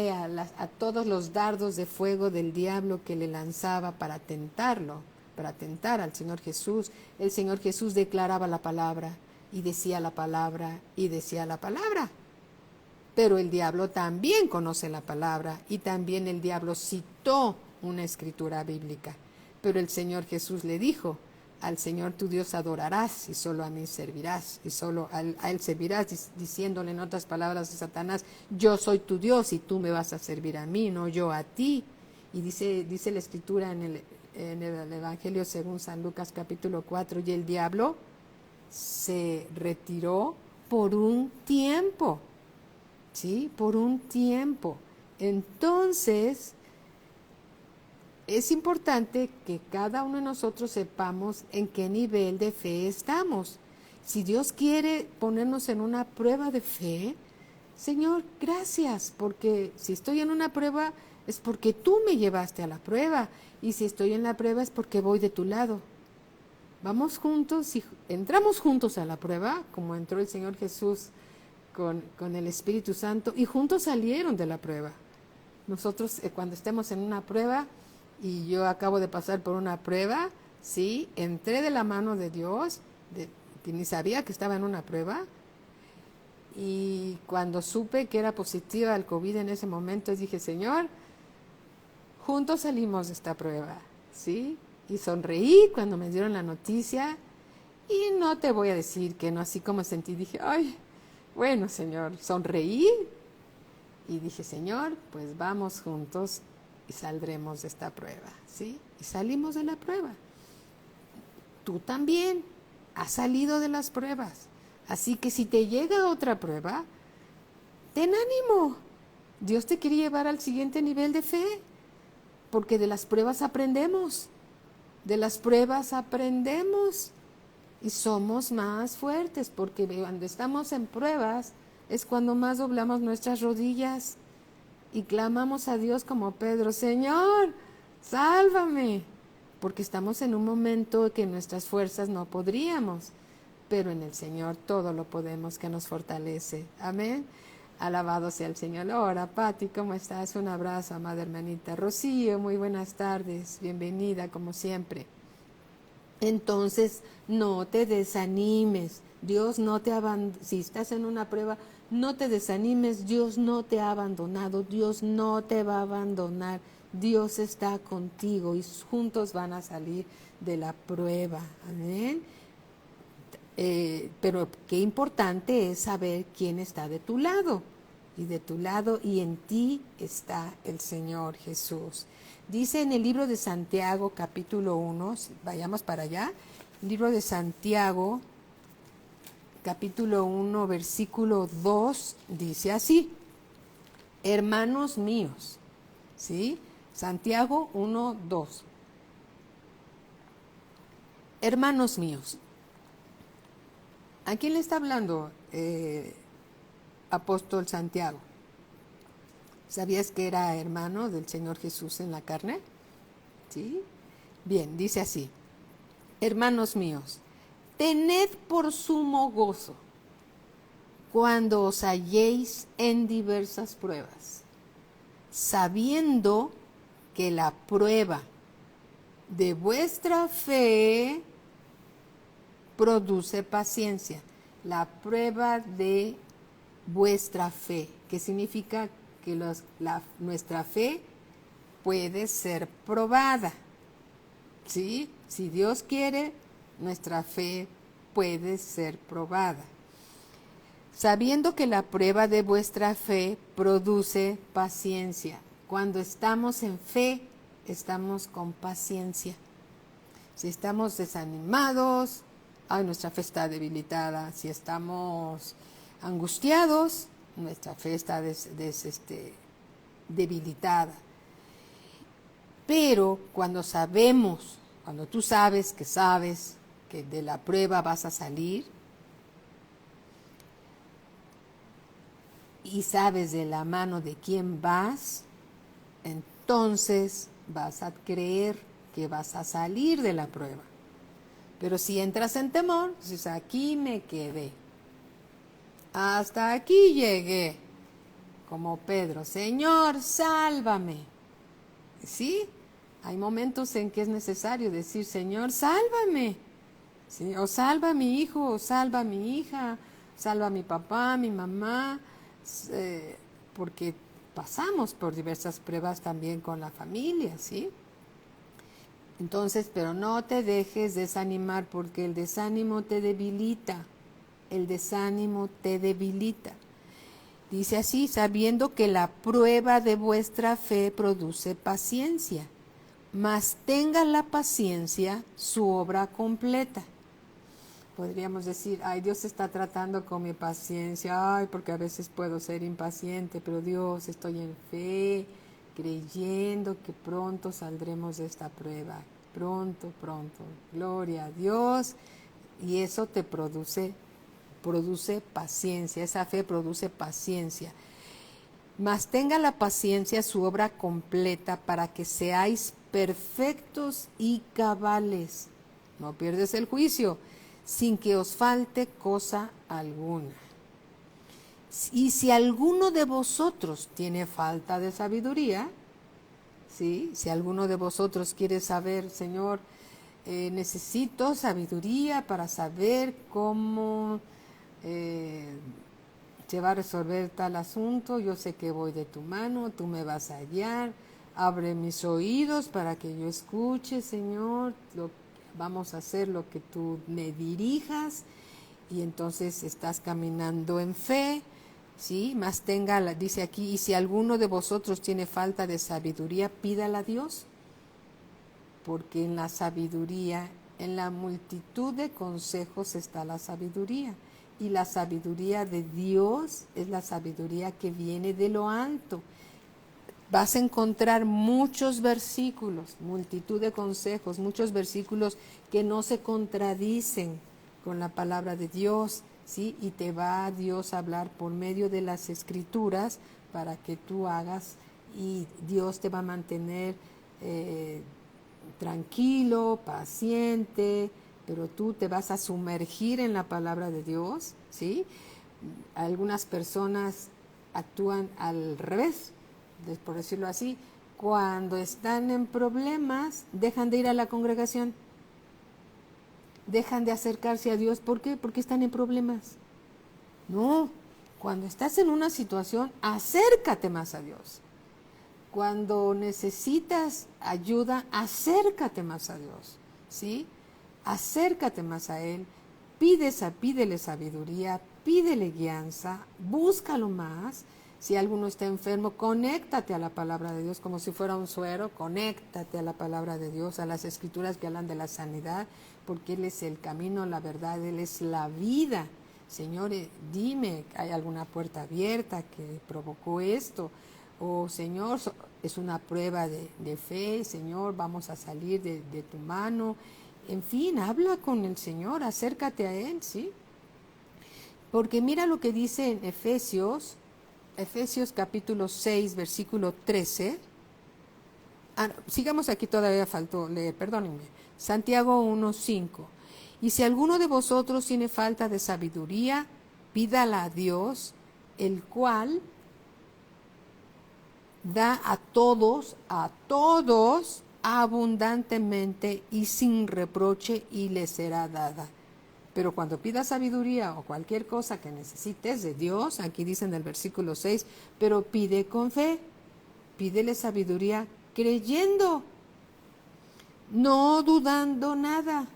a todos los dardos de fuego del diablo que le lanzaba para tentarlo, para tentar al Señor Jesús. El Señor Jesús declaraba la palabra y decía la palabra y decía la palabra. Pero el diablo también conoce la palabra y también el diablo citó una escritura bíblica. Pero el Señor Jesús le dijo, al Señor tu Dios adorarás y solo a mí servirás. Y solo a Él servirás, diciéndole en otras palabras a Satanás, yo soy tu Dios y tú me vas a servir a mí, no yo a ti. Y dice la escritura en el Evangelio según San Lucas capítulo 4, y el diablo se retiró por un tiempo. ¿Sí? Por un tiempo. Entonces, es importante que cada uno de nosotros sepamos en qué nivel de fe estamos. Si Dios quiere ponernos en una prueba de fe, Señor, gracias, porque si estoy en una prueba es porque tú me llevaste a la prueba, y si estoy en la prueba es porque voy de tu lado. Vamos juntos y entramos juntos a la prueba, como entró el Señor Jesús con el Espíritu Santo, y juntos salieron de la prueba. Nosotros cuando estemos en una prueba, y yo acabo de pasar por una prueba, sí, entré de la mano de Dios, que ni sabía que estaba en una prueba, y cuando supe que era positiva al COVID en ese momento, dije, Señor, juntos salimos de esta prueba, sí, y sonreí cuando me dieron la noticia, y no te voy a decir que no, así como sentí, dije, ay, bueno, Señor, sonreí y dije, Señor, pues vamos juntos y saldremos de esta prueba, ¿sí? Y salimos de la prueba. Tú también has salido de las pruebas. Así que si te llega otra prueba, ten ánimo. Dios te quiere llevar al siguiente nivel de fe, porque de las pruebas aprendemos. De las pruebas aprendemos. Y somos más fuertes, porque cuando estamos en pruebas es cuando más doblamos nuestras rodillas y clamamos a Dios como Pedro, Señor, sálvame, porque estamos en un momento que nuestras fuerzas no podríamos, pero en el Señor todo lo podemos, que nos fortalece. Amén. Alabado sea el Señor. Hola, Pati, ¿cómo estás? Un abrazo, amada hermanita. Rocío, muy buenas tardes, bienvenida como siempre. Entonces, no te desanimes, Dios no te abandona. Si estás en una prueba, no te desanimes, Dios no te ha abandonado, Dios no te va a abandonar, Dios está contigo y juntos van a salir de la prueba. Amén. Pero qué importante es saber quién está de tu lado. Y de tu lado y en ti está el Señor Jesús. Dice en el libro de Santiago, capítulo 1, vayamos para allá, libro de Santiago, capítulo 1, versículo 2, dice así: hermanos míos, ¿sí? Santiago 1, 2. Hermanos míos. ¿A quién le está hablando apóstol Santiago? ¿Sabías que era hermano del Señor Jesús en la carne? ¿Sí? Bien, dice así: hermanos míos, tened por sumo gozo cuando os halléis en diversas pruebas, sabiendo que la prueba de vuestra fe produce paciencia. La prueba de vuestra fe, que significa que nuestra fe puede ser probada. ¿Sí? Si Dios quiere, nuestra fe puede ser probada. Sabiendo que la prueba de vuestra fe produce paciencia. Cuando estamos en fe, estamos con paciencia. Si estamos desanimados, nuestra fe está debilitada. Si estamos angustiados, nuestra fe está debilitada. Pero cuando tú sabes que de la prueba vas a salir, y sabes de la mano de quién vas, entonces vas a creer que vas a salir de la prueba. Pero si entras en temor, dices, aquí me quedé, hasta aquí llegué, como Pedro, Señor, sálvame. ¿Sí? Hay momentos en que es necesario decir, Señor, sálvame. ¿Sí? O salva a mi hijo, o salva a mi hija, salva a mi papá, a mi mamá, porque pasamos por diversas pruebas también con la familia, ¿sí? Entonces, pero no te dejes desanimar, porque el desánimo te debilita. El desánimo te debilita. Dice así: sabiendo que la prueba de vuestra fe produce paciencia, mas tenga la paciencia su obra completa. Podríamos decir, Dios está tratando con mi paciencia, porque a veces puedo ser impaciente, pero Dios, estoy en fe, creyendo que pronto saldremos de esta prueba. Pronto, gloria a Dios. Y eso te produce paciencia, esa fe produce paciencia. Mas tenga la paciencia su obra completa, para que seáis perfectos y cabales. No pierdes el juicio, sin que os falte cosa alguna. Y si alguno de vosotros tiene falta de sabiduría, ¿sí? Si alguno de vosotros quiere saber, Señor, necesito sabiduría para saber cómo se va a resolver tal asunto, yo sé que voy de tu mano, tú me vas a guiar, abre mis oídos para que yo escuche, Señor, vamos a hacer lo que tú me dirijas, y entonces estás caminando en fe, ¿sí? Más dice aquí, y si alguno de vosotros tiene falta de sabiduría, pídala a Dios, porque en la sabiduría, en la multitud de consejos está la sabiduría. Y la sabiduría de Dios es la sabiduría que viene de lo alto. Vas a encontrar muchos versículos, multitud de consejos, muchos versículos que no se contradicen con la palabra de Dios, ¿sí? Y te va Dios a hablar por medio de las Escrituras para que tú hagas, y Dios te va a mantener tranquilo, paciente, pero tú te vas a sumergir en la palabra de Dios, ¿sí? Algunas personas actúan al revés, por decirlo así. Cuando están en problemas, dejan de ir a la congregación, dejan de acercarse a Dios. ¿Por qué? Porque están en problemas. No, cuando estás en una situación, acércate más a Dios. Cuando necesitas ayuda, acércate más a Dios, ¿sí? Acércate más a Él, pídele sabiduría, pídele guianza, búscalo más. Si alguno está enfermo, conéctate a la palabra de Dios como si fuera un suero, conéctate a la palabra de Dios, a las escrituras que hablan de la sanidad, porque Él es el camino, la verdad, Él es la vida. Señor, dime, ¿hay alguna puerta abierta que provocó esto? O Señor, es una prueba de fe, Señor, vamos a salir de tu mano. En fin, habla con el Señor, acércate a Él, ¿sí? Porque mira lo que dice en Efesios capítulo 6, versículo 13. Sigamos aquí, todavía faltó leer, perdónenme. Santiago 1, 5. Y si alguno de vosotros tiene falta de sabiduría, pídala a Dios, el cual da a todos abundantemente y sin reproche, y le será dada. Pero cuando pidas sabiduría o cualquier cosa que necesites de Dios, aquí dice en el versículo 6, pero pide con fe, pídele sabiduría creyendo, no dudando nada,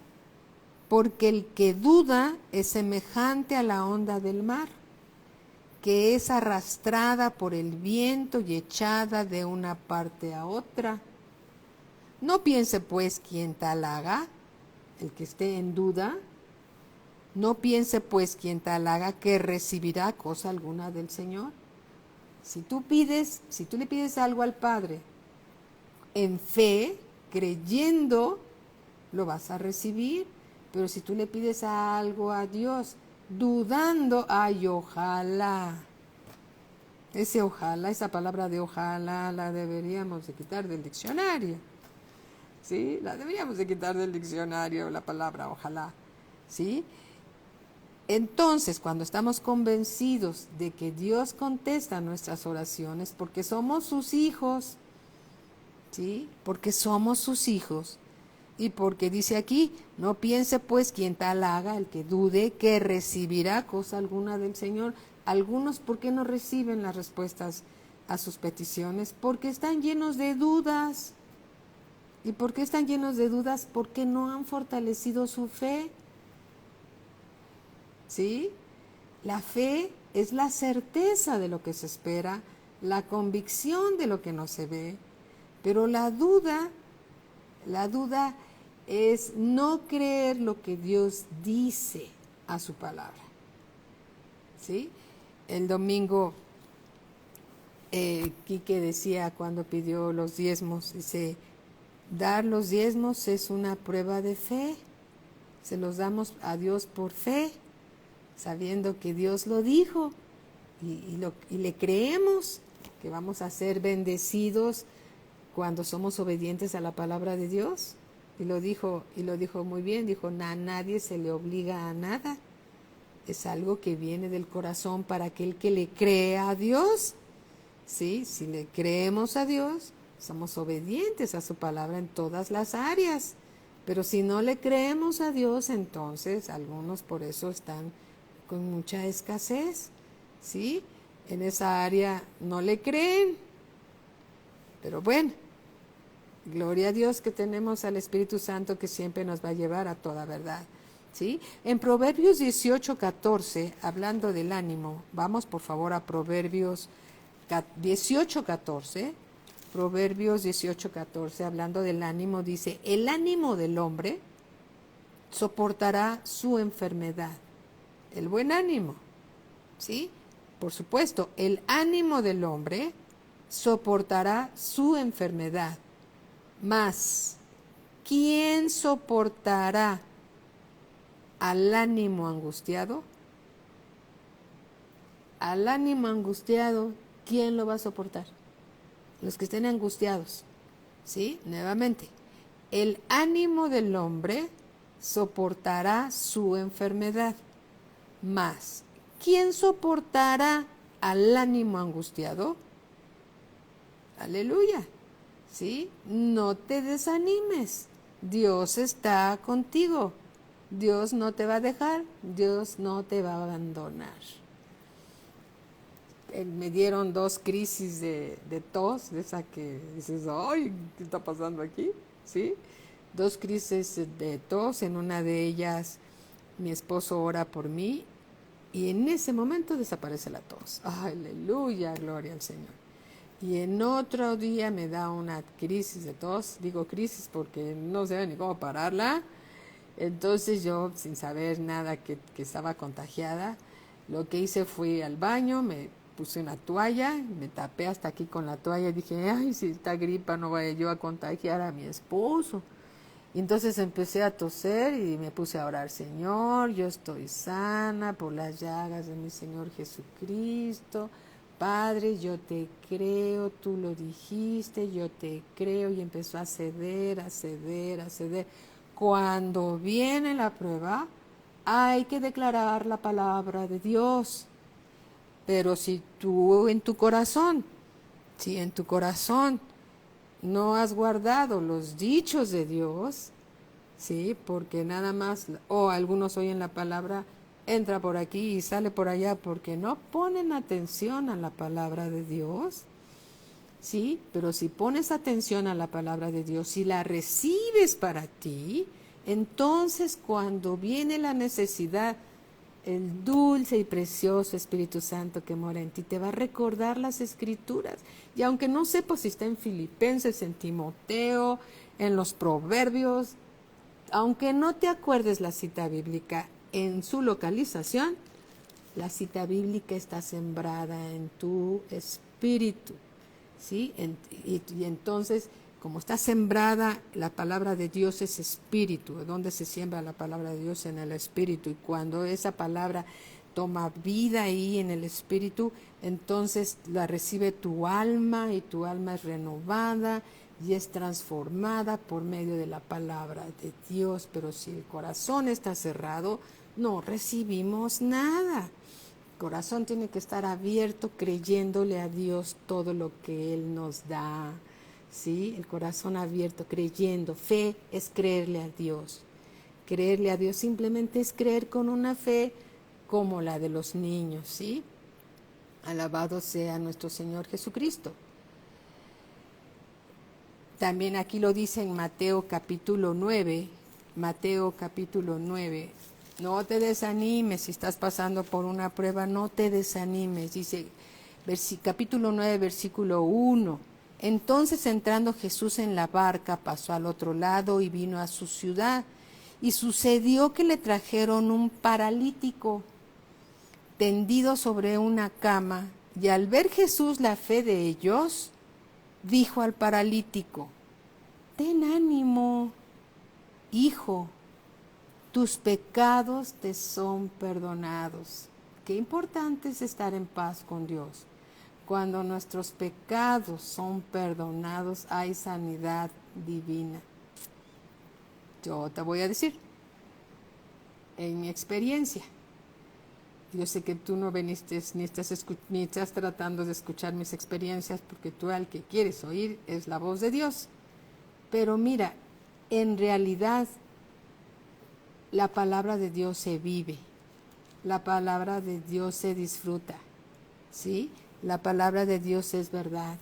porque el que duda es semejante a la onda del mar, que es arrastrada por el viento y echada de una parte a otra. No piense pues quien tal haga, el que esté en duda, no piense pues quien tal haga que recibirá cosa alguna del Señor. Si tú le pides algo al Padre en fe, creyendo, lo vas a recibir. Pero si tú le pides algo a Dios dudando, ay, ojalá. Ese ojalá, esa palabra de ojalá la deberíamos de quitar del diccionario. ¿Sí? La deberíamos de quitar del diccionario, la palabra ojalá. ¿Sí? Entonces, cuando estamos convencidos de que Dios contesta nuestras oraciones, porque somos sus hijos, ¿sí? Porque somos sus hijos, y porque dice aquí, no piense pues quien tal haga, el que dude, que recibirá cosa alguna del Señor. Algunos, ¿por qué no reciben las respuestas a sus peticiones? Porque están llenos de dudas. ¿Y por qué están llenos de dudas? Porque no han fortalecido su fe. ¿Sí? La fe es la certeza de lo que se espera, la convicción de lo que no se ve, pero la duda es no creer lo que Dios dice a su palabra. ¿Sí? El domingo, Quique decía cuando pidió los diezmos, dice, dar los diezmos es una prueba de fe, se los damos a Dios por fe, sabiendo que Dios lo dijo y le creemos que vamos a ser bendecidos cuando somos obedientes a la palabra de Dios. Y lo dijo muy bien, dijo, a nadie se le obliga a nada. Es algo que viene del corazón para aquel que le cree a Dios. ¿Sí? Si le creemos a Dios, somos obedientes a su palabra en todas las áreas. Pero si no le creemos a Dios, entonces algunos por eso están con mucha escasez. ¿Sí? En esa área no le creen. Pero bueno, gloria a Dios que tenemos al Espíritu Santo que siempre nos va a llevar a toda verdad. ¿Sí? En Proverbios 18:14, hablando del ánimo, vamos por favor a Proverbios 18:14. Proverbios 18:14, hablando del ánimo, dice, el ánimo del hombre soportará su enfermedad. El buen ánimo, ¿sí? Por supuesto, el ánimo del hombre soportará su enfermedad. Mas, ¿quién soportará al ánimo angustiado? Al ánimo angustiado, ¿quién lo va a soportar? Los que estén angustiados. ¿Sí? Nuevamente, el ánimo del hombre soportará su enfermedad. Mas, ¿quién soportará al ánimo angustiado? Aleluya. ¿Sí? No te desanimes. Dios está contigo. Dios no te va a dejar. Dios no te va a abandonar. me dieron 2 crisis de tos, de esa que dices, ay, ¿qué está pasando aquí? ¿Sí? 2 crisis de tos, en una de ellas mi esposo ora por mí y en ese momento desaparece la tos. Aleluya, gloria al Señor. Y en otro día me da una crisis de tos, digo crisis porque no sé ni cómo pararla. Entonces yo, sin saber nada que estaba contagiada, lo que hice fue al baño, me puse una toalla, me tapé hasta aquí con la toalla y dije, ay, si esta gripa no vaya yo a contagiar a mi esposo. Y entonces empecé a toser y me puse a orar, Señor, yo estoy sana por las llagas de mi Señor Jesucristo. Padre, yo te creo, tú lo dijiste, yo te creo. Y empezó a ceder, a ceder, a ceder. Cuando viene la prueba, hay que declarar la palabra de Dios. Pero si tú en tu corazón, si en tu corazón no has guardado los dichos de Dios, sí, porque nada más, o algunos oyen la palabra, entra por aquí y sale por allá, porque no ponen atención a la palabra de Dios, sí, pero si pones atención a la palabra de Dios, si la recibes para ti, entonces cuando viene la necesidad, el dulce y precioso Espíritu Santo que mora en ti te va a recordar las Escrituras. Y aunque no sepas si está en Filipenses, en Timoteo, en los Proverbios, aunque no te acuerdes la cita bíblica en su localización, la cita bíblica está sembrada en tu espíritu, ¿sí? Y entonces, como está sembrada, la palabra de Dios es espíritu. ¿Dónde se siembra la palabra de Dios? En el espíritu. Y cuando esa palabra toma vida ahí en el espíritu, entonces la recibe tu alma y tu alma es renovada y es transformada por medio de la palabra de Dios. Pero si el corazón está cerrado, no recibimos nada. El corazón tiene que estar abierto, creyéndole a Dios todo lo que Él nos da. ¿Sí? El corazón abierto, creyendo. Fe es creerle a Dios. Creerle a Dios simplemente es creer con una fe como la de los niños, ¿sí? Alabado sea nuestro Señor Jesucristo. También aquí lo dice en Mateo capítulo 9. Mateo capítulo 9. No te desanimes si estás pasando por una prueba, no te desanimes. Dice capítulo 9, versículo 1. Entonces entrando Jesús en la barca, pasó al otro lado y vino a su ciudad. Y sucedió que le trajeron un paralítico tendido sobre una cama. Y al ver Jesús la fe de ellos, dijo al paralítico, ten ánimo, hijo, tus pecados te son perdonados. Qué importante es estar en paz con Dios. Cuando nuestros pecados son perdonados, hay sanidad divina. Yo te voy a decir, en mi experiencia, yo sé que tú no viniste ni estás tratando de escuchar mis experiencias, porque tú al que quieres oír es la voz de Dios. Pero mira, en realidad la palabra de Dios se vive, la palabra de Dios se disfruta, ¿sí? La palabra de Dios es verdad.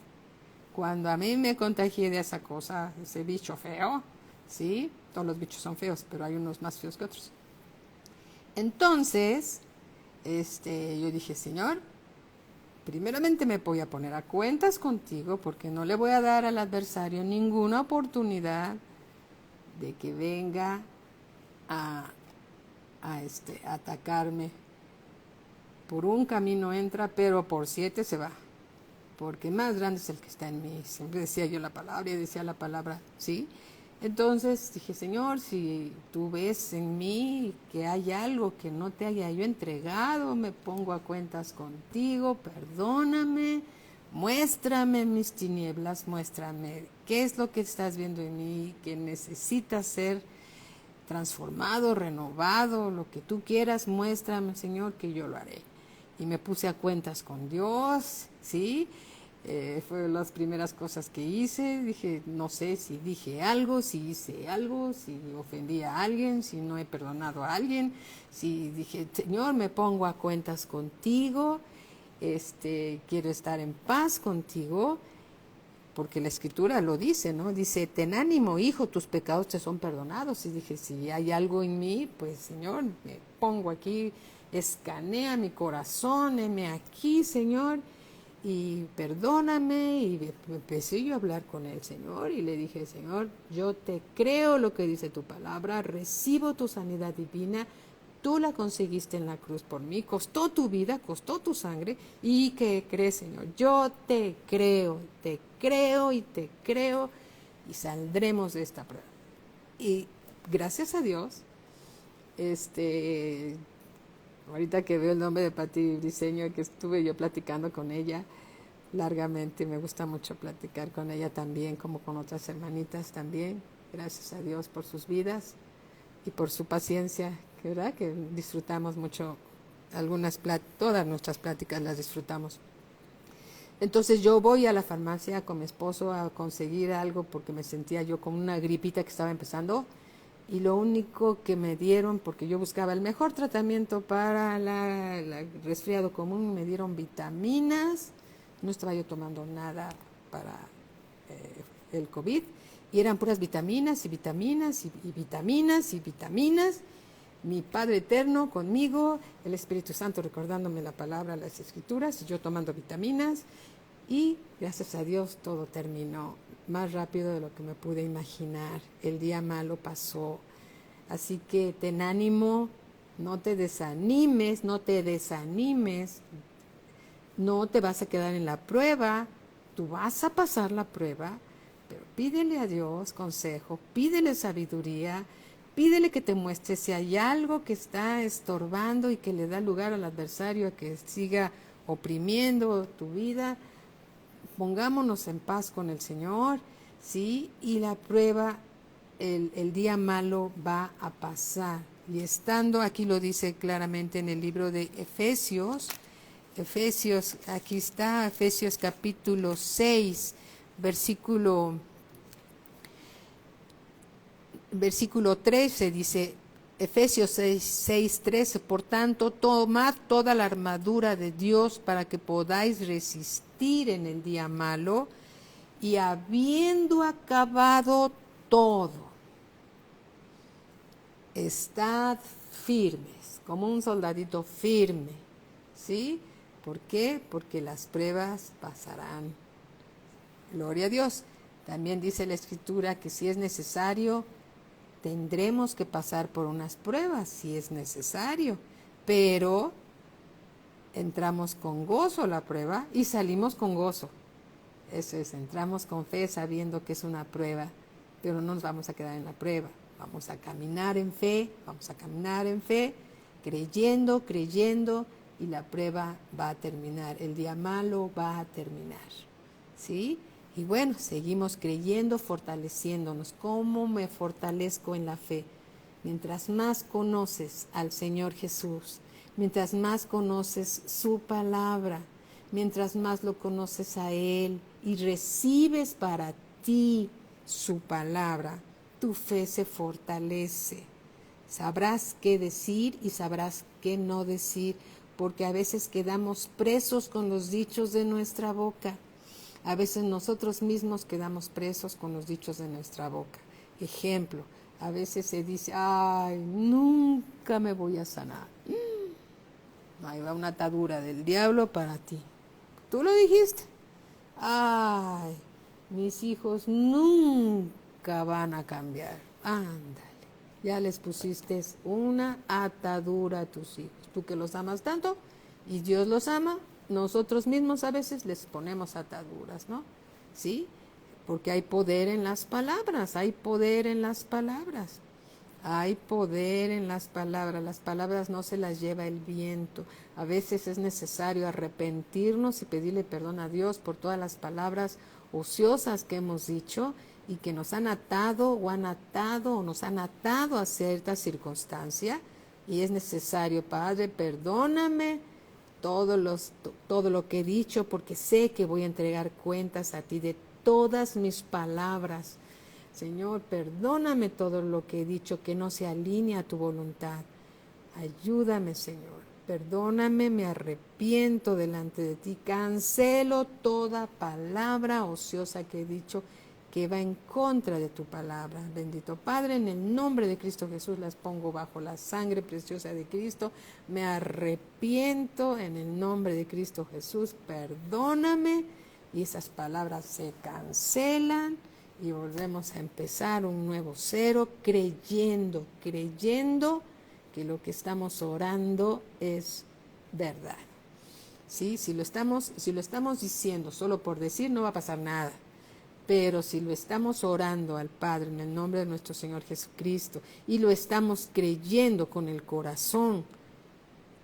Cuando a mí me contagié de esa cosa, ese bicho feo, ¿sí? Todos los bichos son feos, pero hay unos más feos que otros. Entonces, yo dije, Señor, primeramente me voy a poner a cuentas contigo porque no le voy a dar al adversario ninguna oportunidad de que venga a atacarme. Por un camino entra, pero por 7 se va, porque más grande es el que está en mí. Siempre decía yo la palabra y decía la palabra, ¿sí? Entonces dije, Señor, si tú ves en mí que hay algo que no te haya yo entregado, me pongo a cuentas contigo, perdóname, muéstrame mis tinieblas, muéstrame qué es lo que estás viendo en mí, que necesitas ser transformado, renovado, lo que tú quieras, muéstrame, Señor, que yo lo haré. Y me puse a cuentas con Dios, ¿sí? Fue las primeras cosas que hice. Dije, no sé si dije algo, si hice algo, si ofendí a alguien, si no he perdonado a alguien, si dije, Señor, me pongo a cuentas contigo. quiero estar en paz contigo, porque la escritura lo dice, ¿no? Dice, ten ánimo, hijo, tus pecados te son perdonados. Y dije, si hay algo en mí, pues Señor, me pongo aquí, escanea mi corazón, heme aquí, Señor, y perdóname. Y empecé yo a hablar con el Señor y le dije, Señor, yo te creo lo que dice tu palabra, recibo tu sanidad divina. Tú la conseguiste en la cruz por mí, costó tu vida, costó tu sangre. ¿Y qué crees, Señor? Yo te creo y te creo y saldremos de esta prueba. Y gracias a Dios, ahorita que veo el nombre de Pati Briseño, que estuve yo platicando con ella largamente, me gusta mucho platicar con ella también, como con otras hermanitas también. Gracias a Dios por sus vidas y por su paciencia, ¿verdad? Que disfrutamos mucho, todas nuestras pláticas las disfrutamos. Entonces yo voy a la farmacia con mi esposo a conseguir algo porque me sentía yo con una gripita que estaba empezando, y lo único que me dieron, porque yo buscaba el mejor tratamiento para el resfriado común, me dieron vitaminas. No estaba yo tomando nada para el COVID, y eran puras vitaminas y vitaminas y vitaminas y vitaminas. Mi Padre Eterno conmigo, el Espíritu Santo recordándome la palabra, las Escrituras, y yo tomando vitaminas, y gracias a Dios todo terminó más rápido de lo que me pude imaginar. El día malo pasó. Así que ten ánimo, no te desanimes, no te vas a quedar en la prueba, tú vas a pasar la prueba, pero pídele a Dios consejo, pídele sabiduría, pídele que te muestre si hay algo que está estorbando y que le da lugar al adversario a que siga oprimiendo tu vida. Pongámonos en paz con el Señor, ¿sí? Y la prueba, el día malo va a pasar. Y estando, aquí lo dice claramente en el libro de Efesios, aquí está, Efesios capítulo 6, versículo 13, dice, Efesios 6, 13, por tanto, tomad toda la armadura de Dios para que podáis resistir en el día malo, y habiendo acabado todo, estad firmes, como un soldadito firme, ¿sí? ¿Por qué? Porque las pruebas pasarán. Gloria a Dios. También dice la Escritura que si es necesario, tendremos que pasar por unas pruebas, si es necesario, pero entramos con gozo a la prueba y salimos con gozo. Eso es, entramos con fe sabiendo que es una prueba, pero no nos vamos a quedar en la prueba. Vamos a caminar en fe, creyendo, y la prueba va a terminar, el día malo va a terminar, ¿sí? Y bueno, seguimos creyendo, fortaleciéndonos. ¿Cómo me fortalezco en la fe? Mientras más conoces al Señor Jesús, mientras más conoces su palabra, mientras más lo conoces a Él y recibes para ti su palabra, tu fe se fortalece. Sabrás qué decir y sabrás qué no decir, porque a veces quedamos presos con los dichos de nuestra boca. A veces nosotros mismos quedamos presos con los dichos de nuestra boca. Ejemplo, a veces se dice, ay, nunca me voy a sanar. Ahí va una atadura del diablo para ti. Tú lo dijiste. Ay, mis hijos nunca van a cambiar. Ándale, ya les pusiste una atadura a tus hijos. Tú que los amas tanto y Dios los ama, nosotros mismos a veces les ponemos ataduras, ¿no? ¿Sí? Porque hay poder en las palabras, hay poder en las palabras. Hay poder en las palabras no se las lleva el viento. A veces es necesario arrepentirnos y pedirle perdón a Dios por todas las palabras ociosas que hemos dicho y que nos han atado o nos han atado a cierta circunstancia. Y es necesario, Padre, perdóname todo lo que he dicho, porque sé que voy a entregar cuentas a ti de todas mis palabras. Señor, perdóname todo lo que he dicho que no se alinea a tu voluntad. Ayúdame, Señor. Perdóname, me arrepiento delante de ti, cancelo toda palabra ociosa que he dicho que va en contra de tu palabra. Bendito Padre, en el nombre de Cristo Jesús las pongo bajo la sangre preciosa de Cristo. Me arrepiento en el nombre de Cristo Jesús. Perdóname, y esas palabras se cancelan y volvemos a empezar un nuevo cero, creyendo que lo que estamos orando es verdad. ¿Sí? Si lo estamos diciendo solo por decir, no va a pasar nada. Pero si lo estamos orando al Padre en el nombre de nuestro Señor Jesucristo y lo estamos creyendo con el corazón,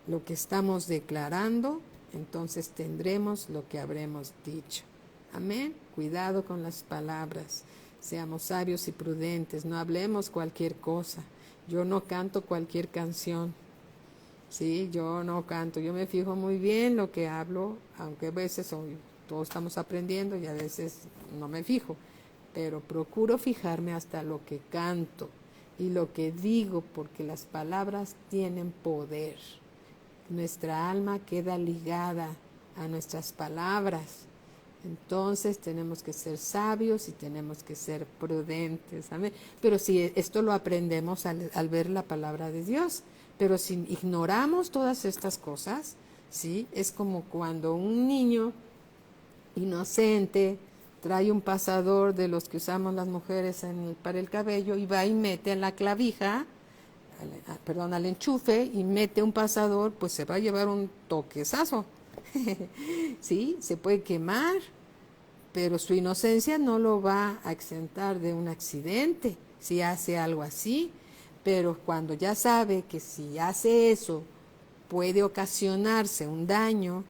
lo que estamos declarando, entonces tendremos lo que habremos dicho. Amén. Cuidado con las palabras. Seamos sabios y prudentes. No hablemos cualquier cosa. Yo no canto cualquier canción. Sí, yo no canto. Yo me fijo muy bien lo que hablo, aunque a veces todos estamos aprendiendo y a veces no me fijo. Pero procuro fijarme hasta lo que canto y lo que digo, porque las palabras tienen poder. Nuestra alma queda ligada a nuestras palabras. Entonces tenemos que ser sabios y tenemos que ser prudentes. ¿Amén? Pero si esto lo aprendemos al ver la palabra de Dios. Pero si ignoramos todas estas cosas, ¿sí? Es como cuando un niño inocente trae un pasador de los que usamos las mujeres para el cabello y va y mete en la clavija, al enchufe, y mete un pasador, pues se va a llevar un toquezazo. Sí, se puede quemar, pero su inocencia no lo va a exentar de un accidente si hace algo así. Pero cuando ya sabe que si hace eso puede ocasionarse un daño